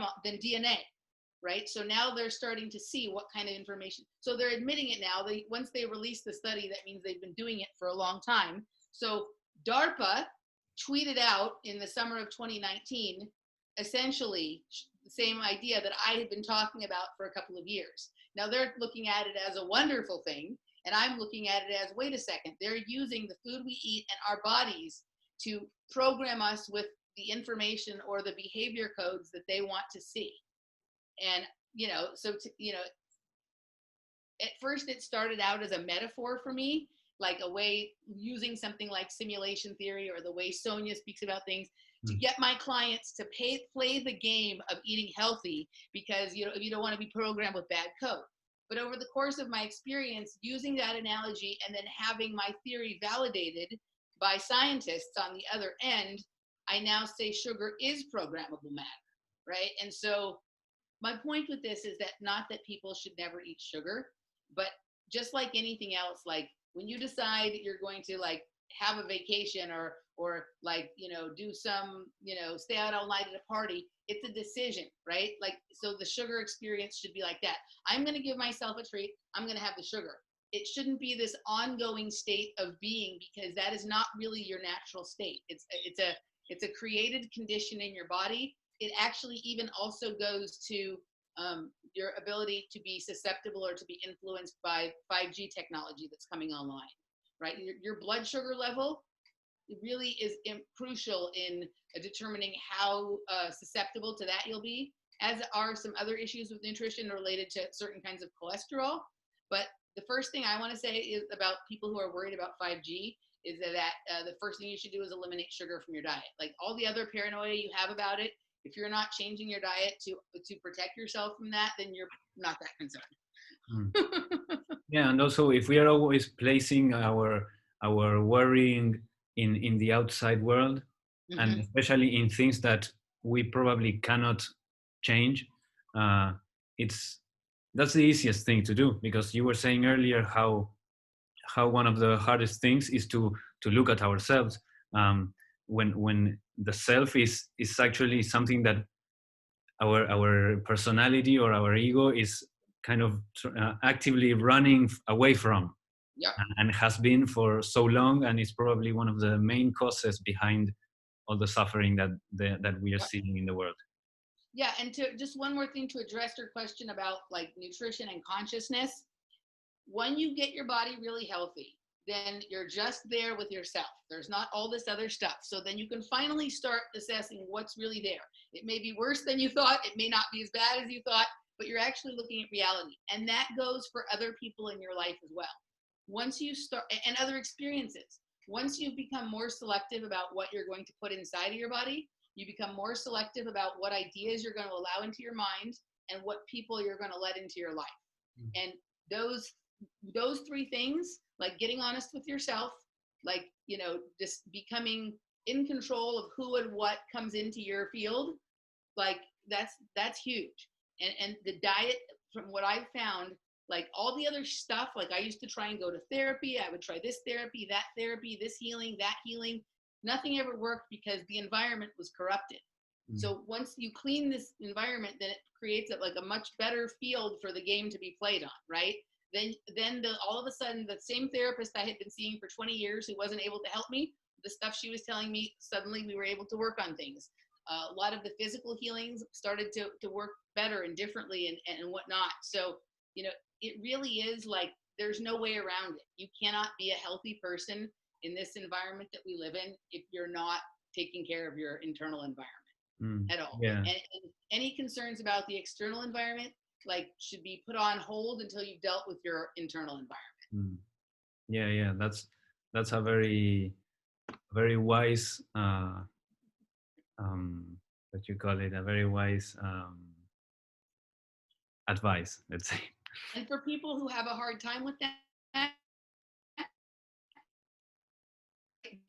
right? So now they're starting to see what kind of information. So they're admitting it now. Once they release the study, that means they've been doing it for a long time. So DARPA tweeted out in the summer of 2019, essentially the same idea that I had been talking about for a couple of years. Now they're looking at it as a wonderful thing, and I'm looking at it as, wait a second, they're using the food we eat and our bodies to program us with the information or the behavior codes that they want to see. And, at first it started out as a metaphor for me, like a way using something like simulation theory or the way Sonia speaks about things to Mm. get my clients to play the game of eating healthy, because you don't want to be programmed with bad code. But over the course of my experience using that analogy and then having my theory validated by scientists on the other end, I now say sugar is programmable matter, right? And so my point with this is that not that people should never eat sugar, but just like anything else, like when you decide you're going to like have a vacation or like do some stay out all night at a party, it's a decision, right? Like, so the sugar experience should be like that. I'm going to give myself a treat, I'm going to have the sugar. It shouldn't be this ongoing state of being, because that is not really your natural state. It's a created condition in your body. It actually even also goes to your ability to be susceptible or to be influenced by 5G technology that's coming online, right? Your blood sugar level really is crucial in determining how susceptible to that you'll be, as are some other issues with nutrition related to certain kinds of cholesterol. But the first thing I want to say is about people who are worried about 5G is that the first thing you should do is eliminate sugar from your diet. Like all the other paranoia you have about it, if you're not changing your diet to protect yourself from that, then you're not that Mm. concerned. Yeah, and also if we are always placing our worrying in the outside world, and Hmm. especially in things that we probably cannot change, uh, it's that's the easiest thing to do, because you were saying earlier how one of the hardest things is to look at ourselves, when the self is actually something that our personality or our ego is kind of actively running away from, Yep. and has been for so long, and is probably one of the main causes behind all the suffering that we are Yep. seeing in the world. Yeah, and to just one more thing to address your question about like nutrition and consciousness. When you get your body really healthy, then you're just there with yourself. There's not all this other stuff. So then you can finally start assessing what's really there. It may be worse than you thought, it may not be as bad as you thought, but you're actually looking at reality. And that goes for other people in your life as well. Once you start, and other experiences, once you've become more selective about what you're going to put inside of your body, you become more selective about what ideas you're going to allow into your mind and what people you're going to let into your life. And those those three things, like getting honest with yourself, like just becoming in control of who and what comes into your field, like that's huge. And the diet, from what I've found, like all the other stuff, like I used to try and go to therapy, I would try this therapy, this healing, that healing, nothing ever worked because the environment was corrupted. Mm. So once you clean this environment, then it creates like a much better field for the game to be played on, right? Then all of a sudden, the same therapist I had been seeing for 20 years who wasn't able to help me, the stuff she was telling me, suddenly we were able to work on things. A lot of the physical healings started to work better and differently and whatnot. So, it really is like there's no way around it. You cannot be a healthy person in this environment that we live in if you're not taking care of your internal environment Mm. at all. Yeah. And any concerns about the external environment like should be put on hold until you've dealt with your internal environment. Mm. Yeah, that's a very wise, what you call it, a very wise advice, let's say. And for people who have a hard time with that,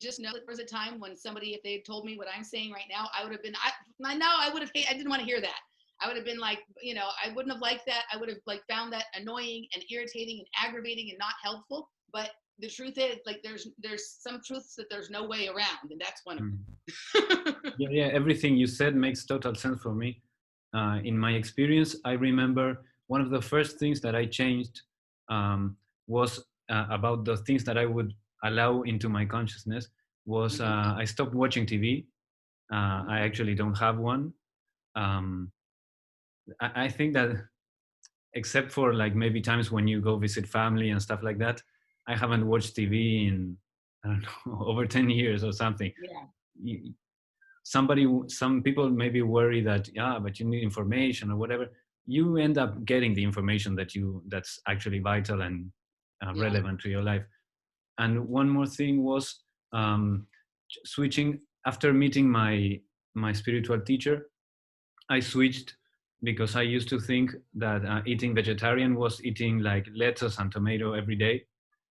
just know that there was a time when somebody, if they had told me what I'm saying right now, I would have been, I would have, I didn't want to hear that. I would have been like, I wouldn't have liked that. I would have like found that annoying and irritating and aggravating and not helpful. But the truth is, like, there's some truths that there's no way around, and that's one of Mm. them. Yeah, yeah, everything you said makes total sense for me. In my experience, I remember one of the first things that I changed was about the things that I would allow into my consciousness. Was I stopped watching TV. I actually don't have one. Um, I think that except for like maybe times when you go visit family and stuff like that, I haven't watched TV in, I don't know, over 10 years or something. Yeah. Some people maybe worry that, yeah, but you need information or whatever. You end up getting the information that's actually vital and Yeah. relevant to your life. And one more thing was switching after meeting my spiritual teacher. I switched because I used to think that eating vegetarian was eating like lettuce and tomato every day.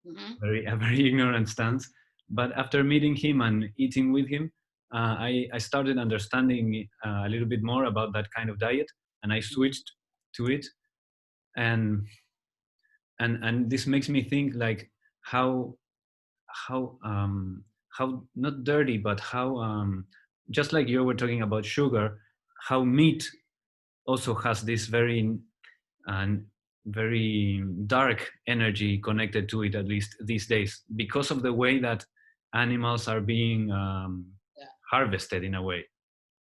Mm-hmm. A very ignorant stance. But after meeting him and eating with him, I started understanding a little bit more about that kind of diet, and I switched to it. And and this makes me think like how how how not dirty, but how just like you were talking about sugar, how meat also has this very and very dark energy connected to it, at least these days, because of the way that animals are being Yeah. harvested in a way.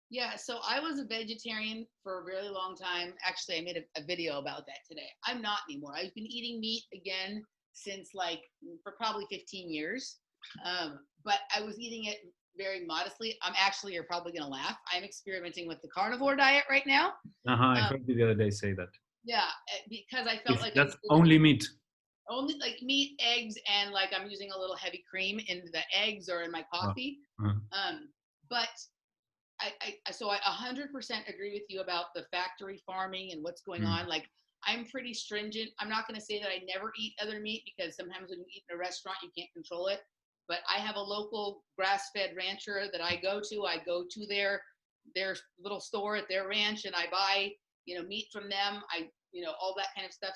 Yeah, so I was a vegetarian for a really long time. Actually, I made a video about that today. I'm not anymore. I've been eating meat again since like for probably 15 years. But I was eating it very modestly. You're probably going to laugh. I'm experimenting with the carnivore diet right now. I Um, heard you the other day say that. yeah, because I felt If like I that's needed only meat. only like meat, eggs, and like I'm using a little heavy cream in the eggs or in my Oh, coffee. uh, But so I 100% agree with you about the factory farming and what's going mm, on. Like, I'm pretty stringent. I'm not going to say that I never eat other meat because sometimes when you eat in a restaurant, you can't control it. But I have a local grass-fed rancher that I go to. I go to their little store at their ranch and I buy, meat from them. All that kind of stuff.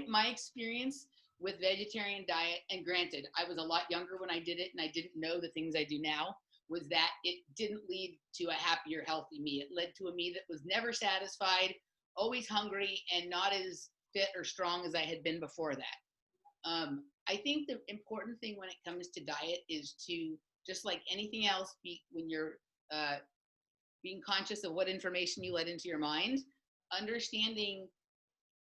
My experience with vegetarian diet, and granted, I was a lot younger when I did it and I didn't know the things I do now, was that it didn't lead to a happier, healthy me. It led to a me that was never satisfied, always hungry, and not as fit or strong as I had been before that. I think the important thing when it comes to diet is to, just like anything else, when you're uh, being conscious of what information you let into your mind, understanding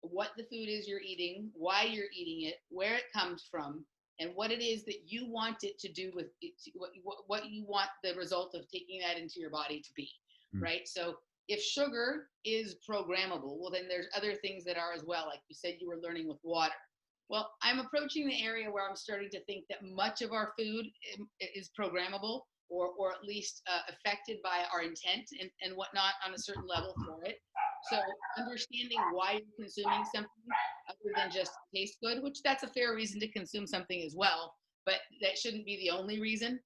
what the food is you're eating, why you're eating it, where it comes from, and what it is that you want it to do with it, what you want the result of taking that into your body to be, mm, right? So if sugar is programmable, well, then there's other things that are as well. Like you said, you were learning with water. Well, I'm approaching the area where I'm starting to think that much of our food is programmable, or at least affected by our intent and whatnot on a certain level for it. So understanding why you're consuming something other than just taste good, which that's a fair reason to consume something as well, but that shouldn't be the only reason.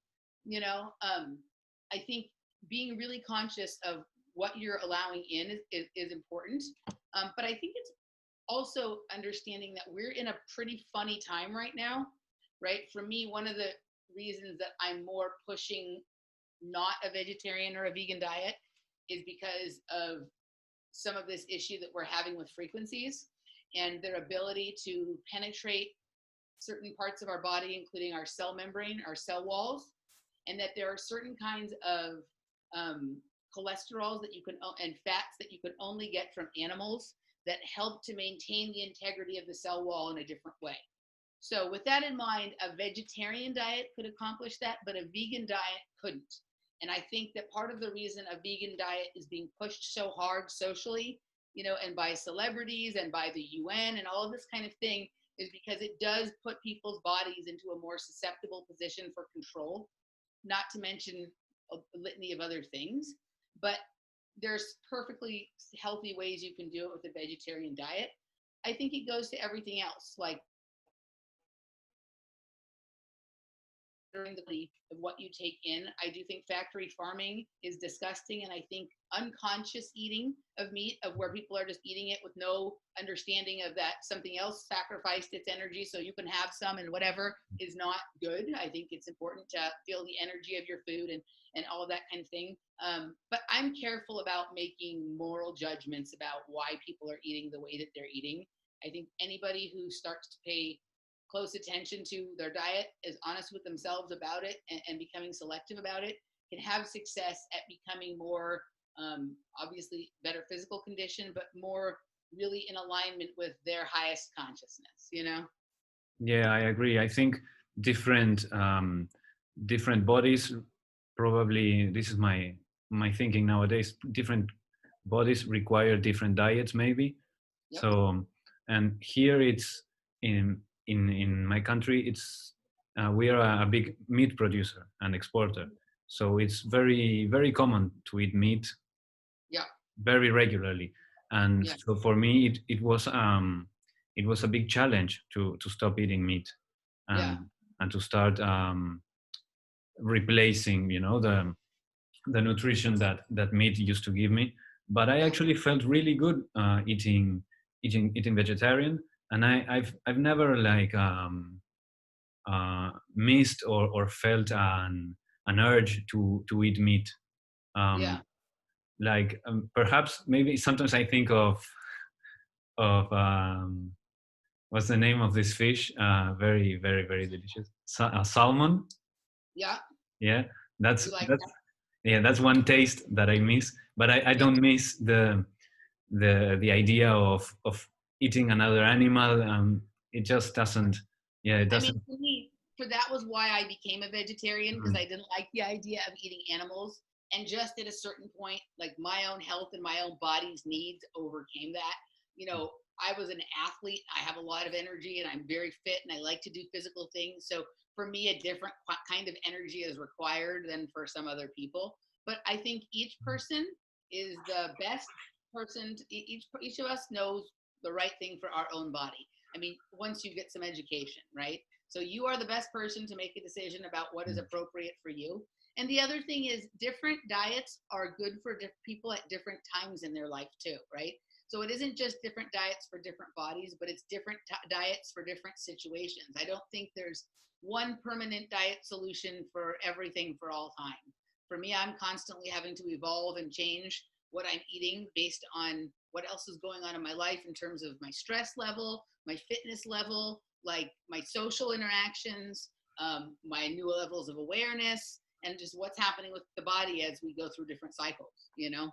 You know, I think being really conscious of what you're allowing in is important. But I think it's also understanding that we're in a pretty funny time right now, right? For me, one of the reasons that I'm more pushing not a vegetarian or a vegan diet is because of some of this issue that we're having with frequencies and their ability to penetrate certain parts of our body, including our cell membrane, our cell walls, and that there are certain kinds of um, cholesterols that you can and fats that you can only get from animals that help to maintain the integrity of the cell wall in a different way. So with that in mind, a vegetarian diet could accomplish that, but a vegan diet couldn't. And I think that part of the reason a vegan diet is being pushed so hard socially, and by celebrities and by the UN and all of this kind of thing, is because it does put people's bodies into a more susceptible position for control, not to mention a litany of other things. But there's perfectly healthy ways you can do it with a vegetarian diet. I think it goes to everything else. Like the quality of what you take in. I do think factory farming is disgusting, and I think unconscious eating of meat, of where people are just eating it with no understanding of that something else sacrificed its energy so you can have some and whatever, is not good. I think it's important to feel the energy of your food and all of that kind of thing. But I'm careful about making moral judgments about why people are eating the way that they're eating. I think anybody who starts to pay close attention to their diet, is honest with themselves about it, and becoming selective about it, can have success at becoming more, obviously, better physical condition, but more really in alignment with their highest consciousness, you know? Yeah, I agree. I think different different bodies, probably this is my thinking nowadays. Different bodies require different diets, maybe. Yep. So, and here it's in my country, it's we are a big meat producer and exporter. So it's very common to eat meat Yeah. very regularly. And Yeah. so for me, it was a big challenge to stop eating meat Yeah. and to start replacing, you know, the nutrition that meat used to give me. But I Yeah. actually felt really good eating vegetarian, and I've never like missed or felt an urge to eat meat. Yeah. Um, like perhaps maybe sometimes I think of what's the name of this fish? Very delicious. Salmon. Yeah. Yeah, You like that's that? yeah, that's one taste that I miss. But I Yeah. don't miss the idea of eating another animal. It just doesn't. Yeah, it I mean, doesn't. for me, for that was why I became a vegetarian, because Mm, I didn't like the idea of eating animals. And just at a certain point, like my own health and my own body's needs overcame that. You know, I was an athlete. I have a lot of energy and I'm very fit and I like to do physical things. So for me, a different kind of energy is required than for some other people. But I think each person is the best person. Each of us knows the right thing for our own body. I mean, once you get some education, right? So you are the best person to make a decision about what is mm, appropriate for you. And the other thing is, different diets are good for people at different times in their life too, right? So it isn't just different diets for different bodies, but it's different diets for different situations. I don't think there's one permanent diet solution for everything for all time. For me, I'm constantly having to evolve and change what I'm eating based on what else is going on in my life in terms of my stress level, my fitness level, like my social interactions, my new levels of awareness, and just what's happening with the body as we go through different cycles, you know?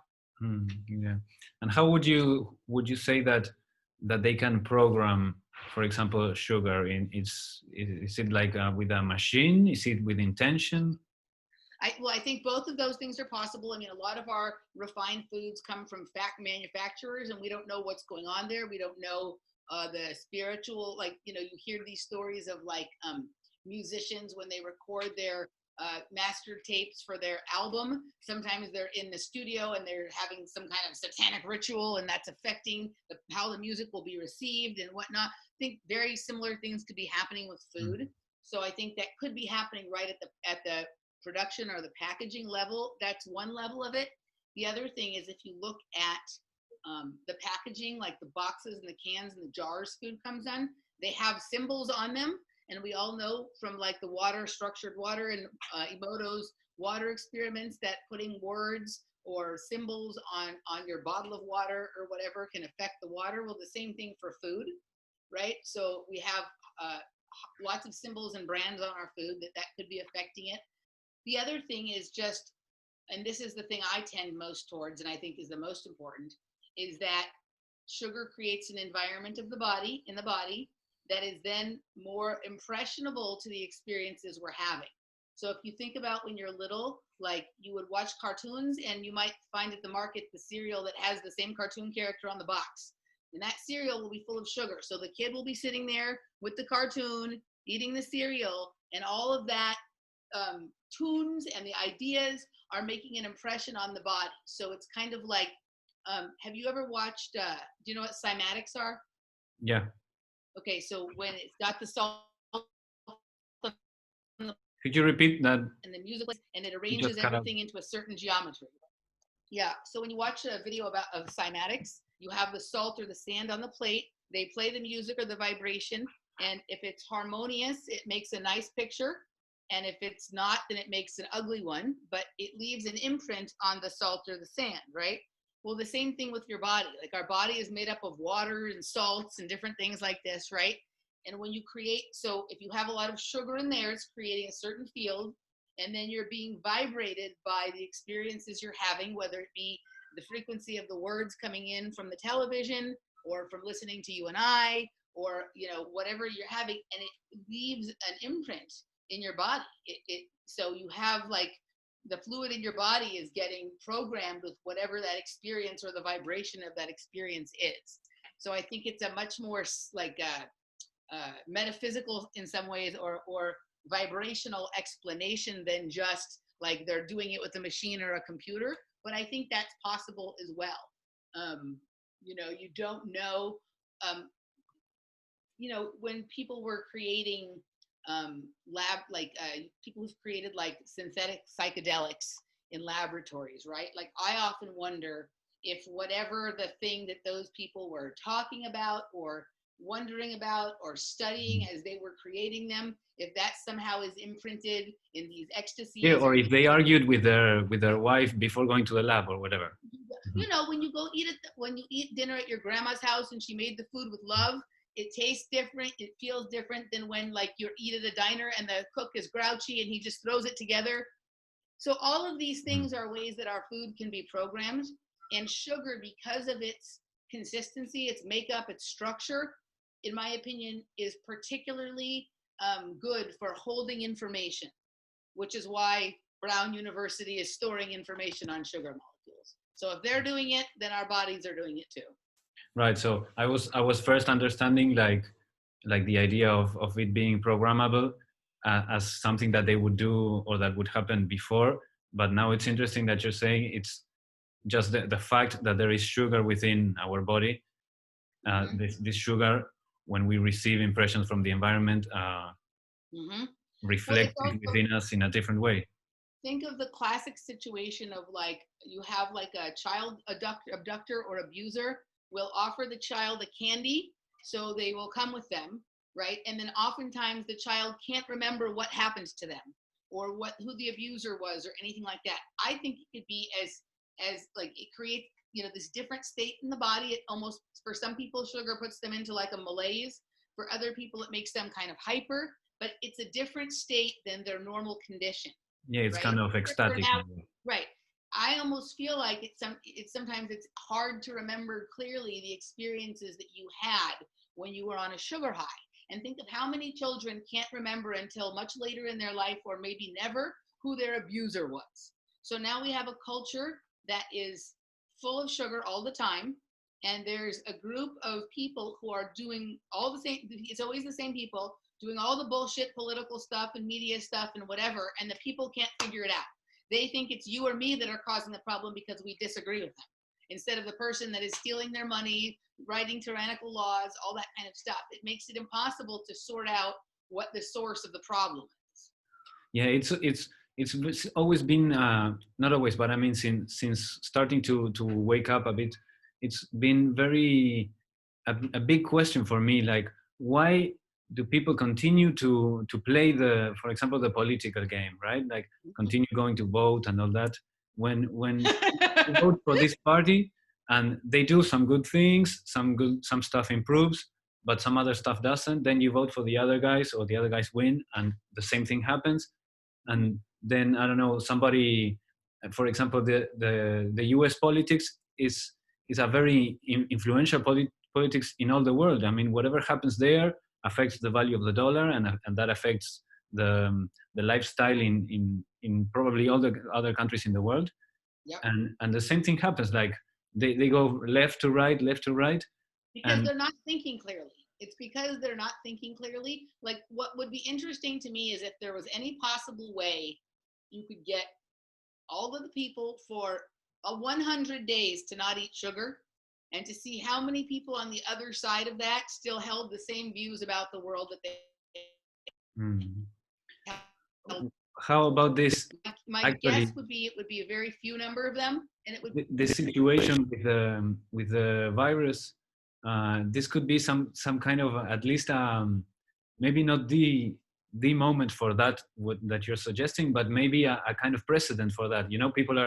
yeah. And how would you say that they can program, for example, sugar? Is it like with a machine? Is it with intention? I think both of those things are possible. I mean, a lot of our refined foods come from manufacturers, and we don't know what's going on there. We don't know the spiritual, like, you know, you hear these stories of like musicians when they record their master tapes for their album. Sometimes they're in the studio and they're having some kind of satanic ritual, and that's affecting how the music will be received and whatnot. I think very similar things could be happening with Mm, food. So I think that could be happening right at the production or the packaging level. That's one level of it. The other thing is, if you look at the packaging, like the boxes and the cans and the jars food comes in, they have symbols on them. And we all know from like the structured water and Emoto's water experiments, that putting words or symbols on your bottle of water or whatever can affect the water. Well, the same thing for food, right? So we have lots of symbols and brands on our food that could be affecting it. The other thing is just, and this is the thing I tend most towards, and I think is the most important, is that sugar creates an environment of the body, in the body, that is then more impressionable to the experiences we're having. So if you think about when you're little, like you would watch cartoons and you might find at the market the cereal that has the same cartoon character on the box. And that cereal will be full of sugar. So the kid will be sitting there with the cartoon, eating the cereal, and all of that tunes and the ideas are making an impression on the body. So it's kind of like, have you ever watched, do you know what cymatics are? yeah. Okay, so when it's got the salt Could you repeat that? And the music plays, and it You arranges just cut out. everything into a certain geometry. Yeah. So when you watch a video of cymatics, you have the salt or the sand on the plate. They play the music or the vibration, and if it's harmonious, it makes a nice picture. And if it's not, then it makes an ugly one. But it leaves an imprint on the salt or the sand, right? Well, the same thing with your body. Like our body is made up of water and salts and different things like this, right? And when you create, so if you have a lot of sugar in there, it's creating a certain field, and then you're being vibrated by the experiences you're having, whether it be the frequency of the words coming in from the television or from listening to you and I, or whatever you're having, and it leaves an imprint in your body. So you have like the fluid in your body is getting programmed with whatever that experience or the vibration of that experience is. So I think it's a much more like metaphysical in some ways, or vibrational explanation than just like they're doing it with a machine or a computer. But I think that's possible as well. You don't know. Um, when people were creating people who've created like synthetic psychedelics in laboratories, right? Like I often wonder if whatever the thing that those people were talking about or wondering about or studying as they were creating them, if that somehow is imprinted in these Yeah, ecstasies or or if they argued with their wife before going to the lab or whatever. Mhm. when you go when you eat dinner at your grandma's house and she made the food with love, it tastes different, it feels different than when like you eat at a diner and the cook is grouchy and he just throws it together. So all of these Mhm. things are ways that our food can be programmed. And sugar, because of its consistency, its makeup, its structure, in my opinion, is particularly good for holding information, which is why Brown University is storing information on sugar molecules. So if they're doing it, then our bodies are doing it too. Right. So I was first understanding like the idea of it being programmable as something that they would do or that would happen before. But now it's interesting that you're saying it's just the fact that there is sugar within our body. Mm-hmm. This sugar, when we receive impressions from the environment, Mm-hmm. Well, it's reflects it also, within us in a different way. think of the classic situation of like you have like a child abductor or abuser will offer the child a candy, so they will come with them, right? And then oftentimes the child can't remember what happened to them or who the abuser was or anything like that. I think it could be as like it creates this different state in the body. It almost, for some people, sugar puts them into like a malaise. For other people, it makes them kind of hyper, but it's a different state than their normal condition, Yeah, it's right? kind of For ecstatic. now, right. I almost feel like it's sometimes it's hard to remember clearly the experiences that you had when you were on a sugar high. And think of how many children can't remember until much later in their life, or maybe never, who their abuser was. So now we have a culture that is full of sugar all the time, and there's a group of people who are doing all the same. It's always the same people doing all the bullshit political stuff and media stuff and whatever, and the people can't figure it out. They think it's you or me that are causing the problem because we disagree with them, instead of the person that is stealing their money, writing tyrannical laws, all that kind of stuff. It makes it impossible to sort out what the source of the problem is. Yeah, it's always been not always, but I mean since starting to wake up a bit, it's been a big question for me. Like, why do people continue to play for example, the political game, right? Like, continue going to vote and all that when you vote for this party and they do some good things, some stuff improves, but some other stuff doesn't. Then you vote for the other guys, or the other guys win, and the same thing happens. And then I don't know, somebody, for example, the U.S. politics is a very influential politics in all the world. I mean, whatever happens there affects the value of the dollar, and that affects the lifestyle in probably all the other countries in the world. Yep. And the same thing happens. Like, they go left to right, left to right, Because and they're not thinking clearly. It's because they're not thinking clearly. Like, what would be interesting to me is if there was any possible way you could get all of the people for 100 days to not eat sugar, and to see how many people on the other side of that still held the same views about the world that they mm, held how about this? My guess Actually, would be it would be a very few number of them, and it would. the situation with the virus, this could be some kind of at least maybe not the moment for that that you're suggesting, but maybe a kind of precedent for that. You know, people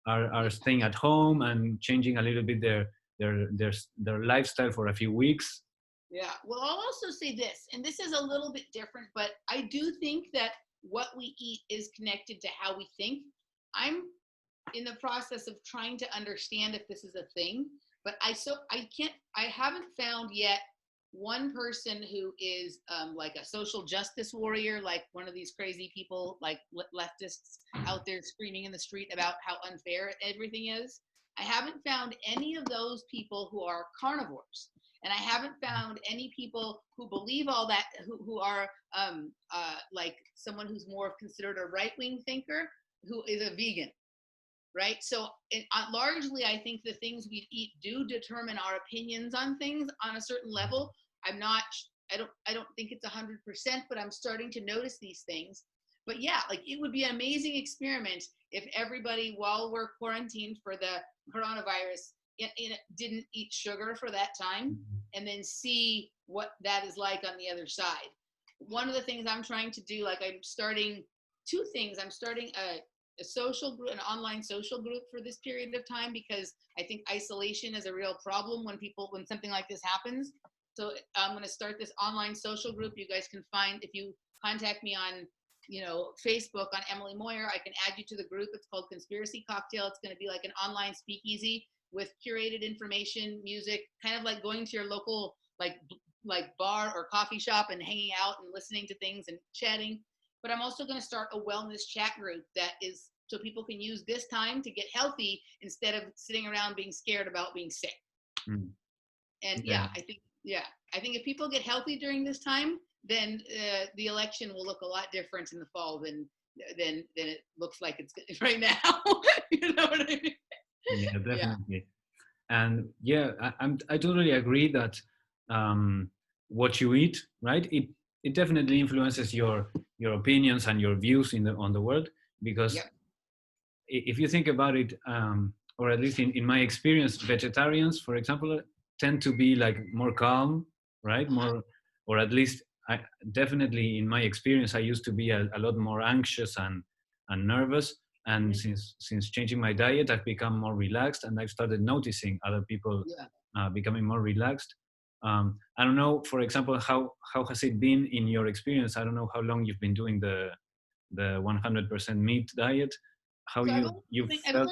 are staying at home and changing a little bit their lifestyle for a few weeks. Yeah. Well, I'll also say this, and this is a little bit different, but I do think that what we eat is connected to how we think. I'm in the process of trying to understand if this is a thing, but I haven't found yet one person who is like a social justice warrior, like one of these crazy people, like leftists out there screaming in the street about how unfair everything is. I haven't found any of those people who are carnivores. And I haven't found any people who believe all that, who are like someone who's more considered a right-wing thinker, who is a vegan, right? So largely, I think the things we eat do determine our opinions on things on a certain level. I'm not, I don't think it's 100%, but I'm starting to notice these things. But yeah, like it would be an amazing experiment if everybody, while we're quarantined for the coronavirus, didn't eat sugar for that time, and then see what that is like on the other side. One of the things I'm trying to do, like I'm starting two things. I'm starting a social group, an online social group for this period of time, because I think isolation is a real problem when something like this happens. So I'm going to start this online social group. You guys can find, if you contact me on, Facebook on Emily Moyer, I can add you to the group. It's called Conspiracy Cocktail. It's going to be like an online speakeasy with curated information, music, kind of like going to your local like bar or coffee shop and hanging out and listening to things and chatting. But I'm also going to start a wellness chat group that is so people can use this time to get healthy instead of sitting around being scared about being sick. Mm. And Yeah. I think if people get healthy during this time, then the election will look a lot different in the fall than it looks like it's right now. You know what I mean? Yeah, Yeah. definitely. And yeah, I totally agree that what you eat, right? It definitely influences your opinions and your views on the world. Because Yep. if you think about it, or at least in my experience, vegetarians, for example, tend to be like more calm, right? Uh-huh. More, or at least I definitely in my experience, I used to be a lot more anxious and nervous. And Mm-hmm. since changing my diet, I've become more relaxed, and I've started noticing other people Yeah. becoming more relaxed. I don't know, for example, how has it been in your experience? I don't know how long you've been doing the 100% meat diet. How So you felt?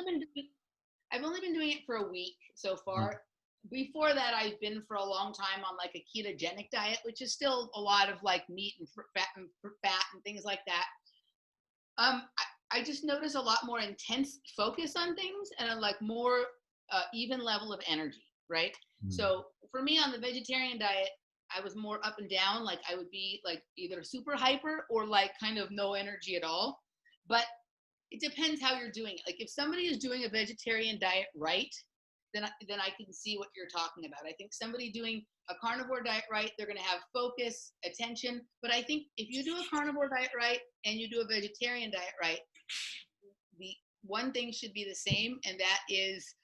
I've only been doing it for a week so far. Before that, I've been for a long time on like a ketogenic diet, which is still a lot of like meat and fat and things like that. I just notice a lot more intense focus on things and a like more even level of energy, right? Mm. So for me on the vegetarian diet, I was more up and down. Like I would be like either super hyper or like kind of no energy at all. But it depends how you're doing it. Like if somebody is doing a vegetarian diet right, then I can see what you're talking about. I think somebody doing a carnivore diet right, they're going to have focus, attention. But I think if you do a carnivore diet right and you do a vegetarian diet right, the one thing should be the same, and that is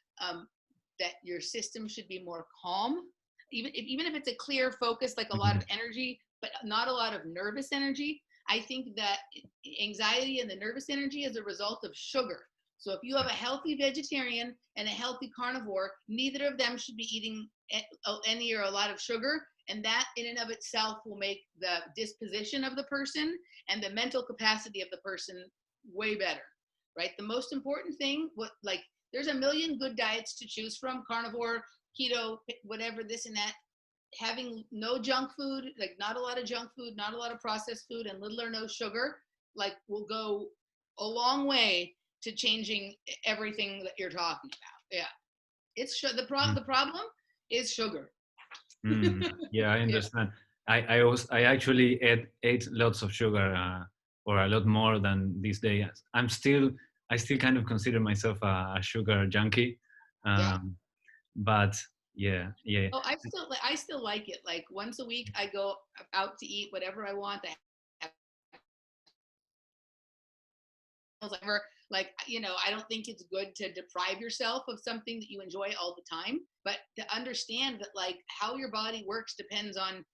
that your system should be more calm. Even if it's a clear focus, like a lot of Mhm. energy, but not a lot of nervous energy. I think that anxiety and the nervous energy is a result of sugar. So if you have a healthy vegetarian and a healthy carnivore, neither of them should be eating any or a lot of sugar. And that in and of itself will make the disposition of the person and the mental capacity of the person way better, right? The most important thing, there's a million good diets to choose from: carnivore, keto, whatever, this and that. Having no junk food, like not a lot of junk food, not a lot of processed food, and little or no sugar, like will go a long way to changing everything that you're talking about. Yeah, it's the problem is sugar. Mm. Yeah, I Yeah, understand. I actually ate lots of sugar, or a lot more than these days. I still kind of consider myself a sugar junkie, yeah. um, but yeah, yeah. Oh, I still like it. Like once a week, I go out to eat whatever I want. I have ever. Like, I don't think it's good to deprive yourself of something that you enjoy all the time, but to understand that like how your body works depends on,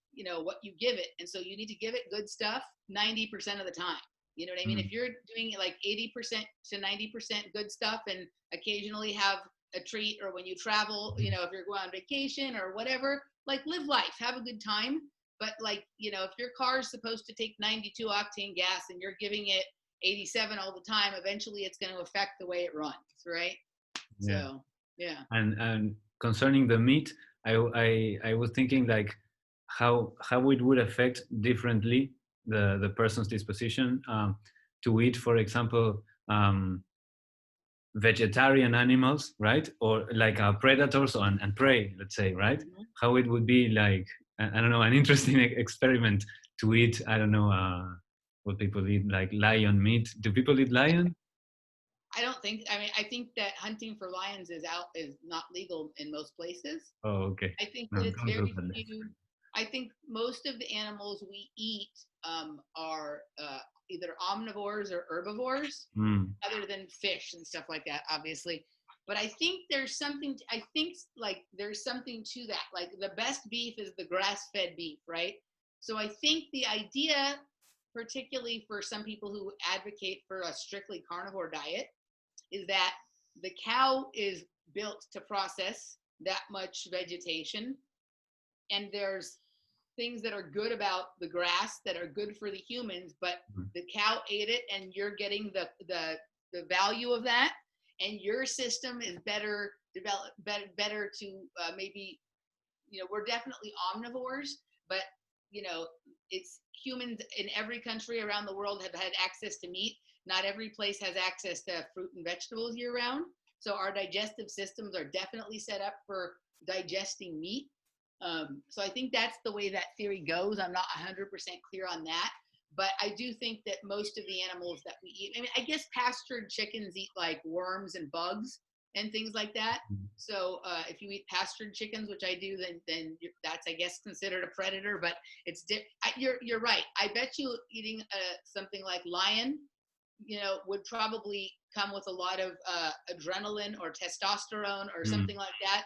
what you give it. And so you need to give it good stuff 90% of the time. You know what I mean? Mm. If you're doing like 80% to 90% good stuff and occasionally have a treat, or when you travel, if you're going on vacation or whatever, like live life, have a good time. But like, if your car is supposed to take 92 octane gas and you're giving it 87 all the time, eventually it's going to affect the way it runs, right? Yeah. So, yeah. And concerning the meat, I was thinking like how it would affect differently the person's disposition to eat, for example, vegetarian animals, right? Or like predators and prey, let's say, right? Mhm. How it would be like, I don't know, an interesting experiment to eat, I don't know, what people eat, like lion meat. Do people eat lion? I don't think, I mean, I think that hunting for lions is not legal in most places. Oh, okay. I think No, that it's don't do very that. few. I think most of the animals we eat are either omnivores or herbivores, Mm, other than fish and stuff like that, obviously. But I think there's something. I think like there's something to that. Like the best beef is the grass-fed beef, right? So I think the idea, particularly for some people who advocate for a strictly carnivore diet, is that the cow is built to process that much vegetation, and there's things that are good about the grass that are good for the humans, but mm, the cow ate it and you're getting the value of that, and your system is better developed, better to maybe, we're definitely omnivores, but you know it's humans in every country around the world have had access to meat. Not every place has access to fruit and vegetables year round, so our digestive systems are definitely set up for digesting meat. So I think that's the way that theory goes. I'm not 100% clear on that, but I do think that most of the animals that we eat, I mean, I guess pastured chickens eat like worms and bugs and things like that. mm. So if you eat pastured chickens, which I do, then that's, I guess, considered a predator. But you're right. I bet you eating something like lion, would probably come with a lot of adrenaline or testosterone or Mm. something like that.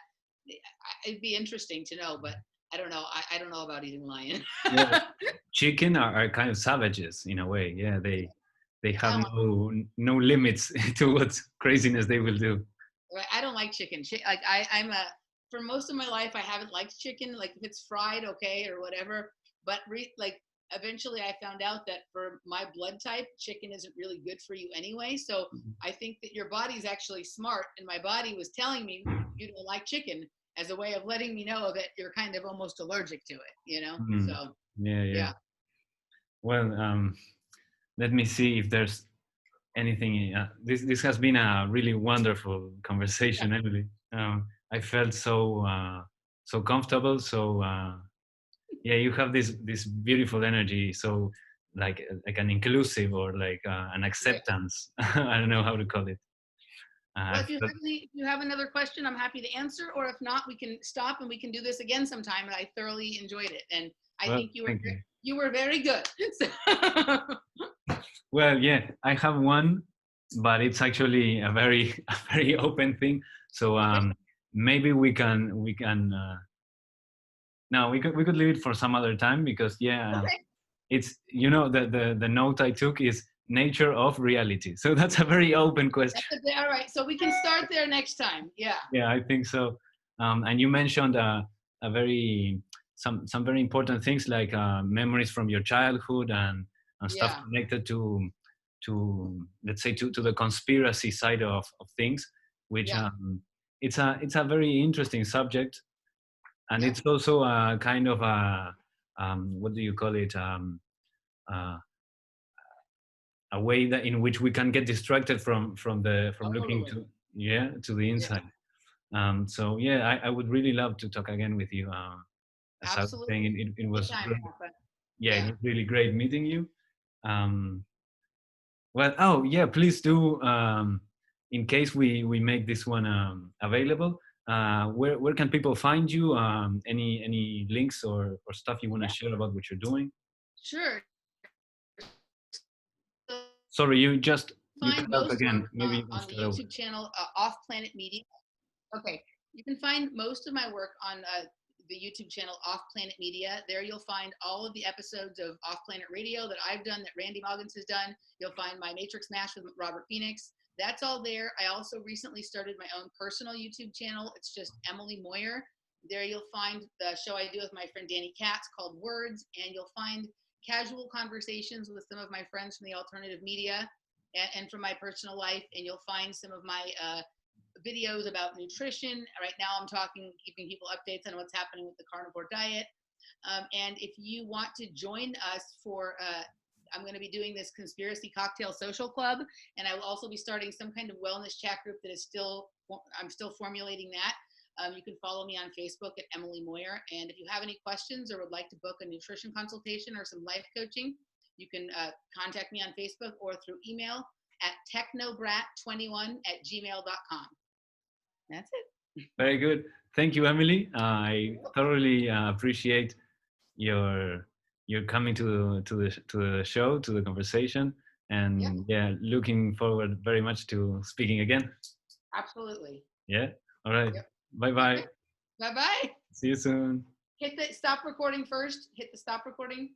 It'd be interesting to know, but I don't know. I don't know about eating lion. Yeah, chicken are kind of savages in a way. Yeah, they I have don't no limits to what craziness they will do. Right? I don't like chicken. Like I'm a for most of my life, I haven't liked chicken. Like if it's fried, okay, or whatever. But like eventually, I found out that for my blood type, chicken isn't really good for you anyway. So I think that your body's actually smart, and my body was telling me you don't like chicken as a way of letting me know that you're kind of almost allergic to it. Mm. So Yeah, yeah. yeah. Well, let me see if there's anything. This has been a really wonderful Yeah. conversation, Emily. I felt so comfortable. So yeah, you have this beautiful energy. So like an inclusive or like an Yeah. acceptance. I don't know how to call it. Well, I felt, if you have another question, I'm happy to answer. Or if not, we can stop and we can do this again sometime. And I thoroughly enjoyed it, and I well, think thank you. you were very good. So, Well, yeah, I have one, but it's actually a very a very open thing. So okay, maybe we can no, we could leave it for some other time because yeah, okay, it's the note I took is nature of reality. So that's a very open question. all right. So we can start there next time. Yeah, Yeah, I think so. And you mentioned a very some very important things like memories from your childhood and stuff yeah, connected to let's say to the conspiracy side of things, which yeah, it's a very interesting subject, and yeah. it's also a kind of a what do you call it uh, a way that in which we can get distracted from looking Totally. to yeah to the Yeah, inside. So yeah, I would really love to talk again with you. As I was absolutely. saying, it was Anytime, really, Rafa. yeah, it Yeah, was really great meeting you. Um, well, oh yeah, please do. In case we make this one available, where can people find you? Any links or stuff you want to yeah. share about what you're doing? Sure. So Sorry, you just You Find cut out most again. work Maybe you can on the start over. YouTube channel Off Planet Media. Okay, you can find most of my work on the YouTube channel Off Planet Media. There you'll find all of the episodes of Off Planet Radio that I've done, that Randy Moggins has done. You'll find my Matrix Mash with Robert Phoenix. That's all there. I also recently started my own personal YouTube channel. It's just Emily Moyer. There you'll find the show I do with my friend Danny Katz called Words, and you'll find casual conversations with some of my friends from the alternative media and from my personal life, and you'll find some of my videos about nutrition. Right now I'm keeping people updates on what's happening with the Carnivore Diet. And if you want to join us for, I'm going to be doing this Conspiracy Cocktail Social Club, and I will also be starting some kind of wellness chat group that is I'm still formulating that. You can follow me on Facebook at Emily Moyer. And if you have any questions or would like to book a nutrition consultation or some life coaching, you can contact me on Facebook or through email at technobrat21@gmail.com. That's it. Very good. Thank you, Emily. I thoroughly appreciate your coming to the show, to the conversation, and looking forward very much to speaking again. Absolutely. Yeah. All right. Yep. Bye bye. Bye bye. See you soon. Hit the stop recording first. Hit the stop recording.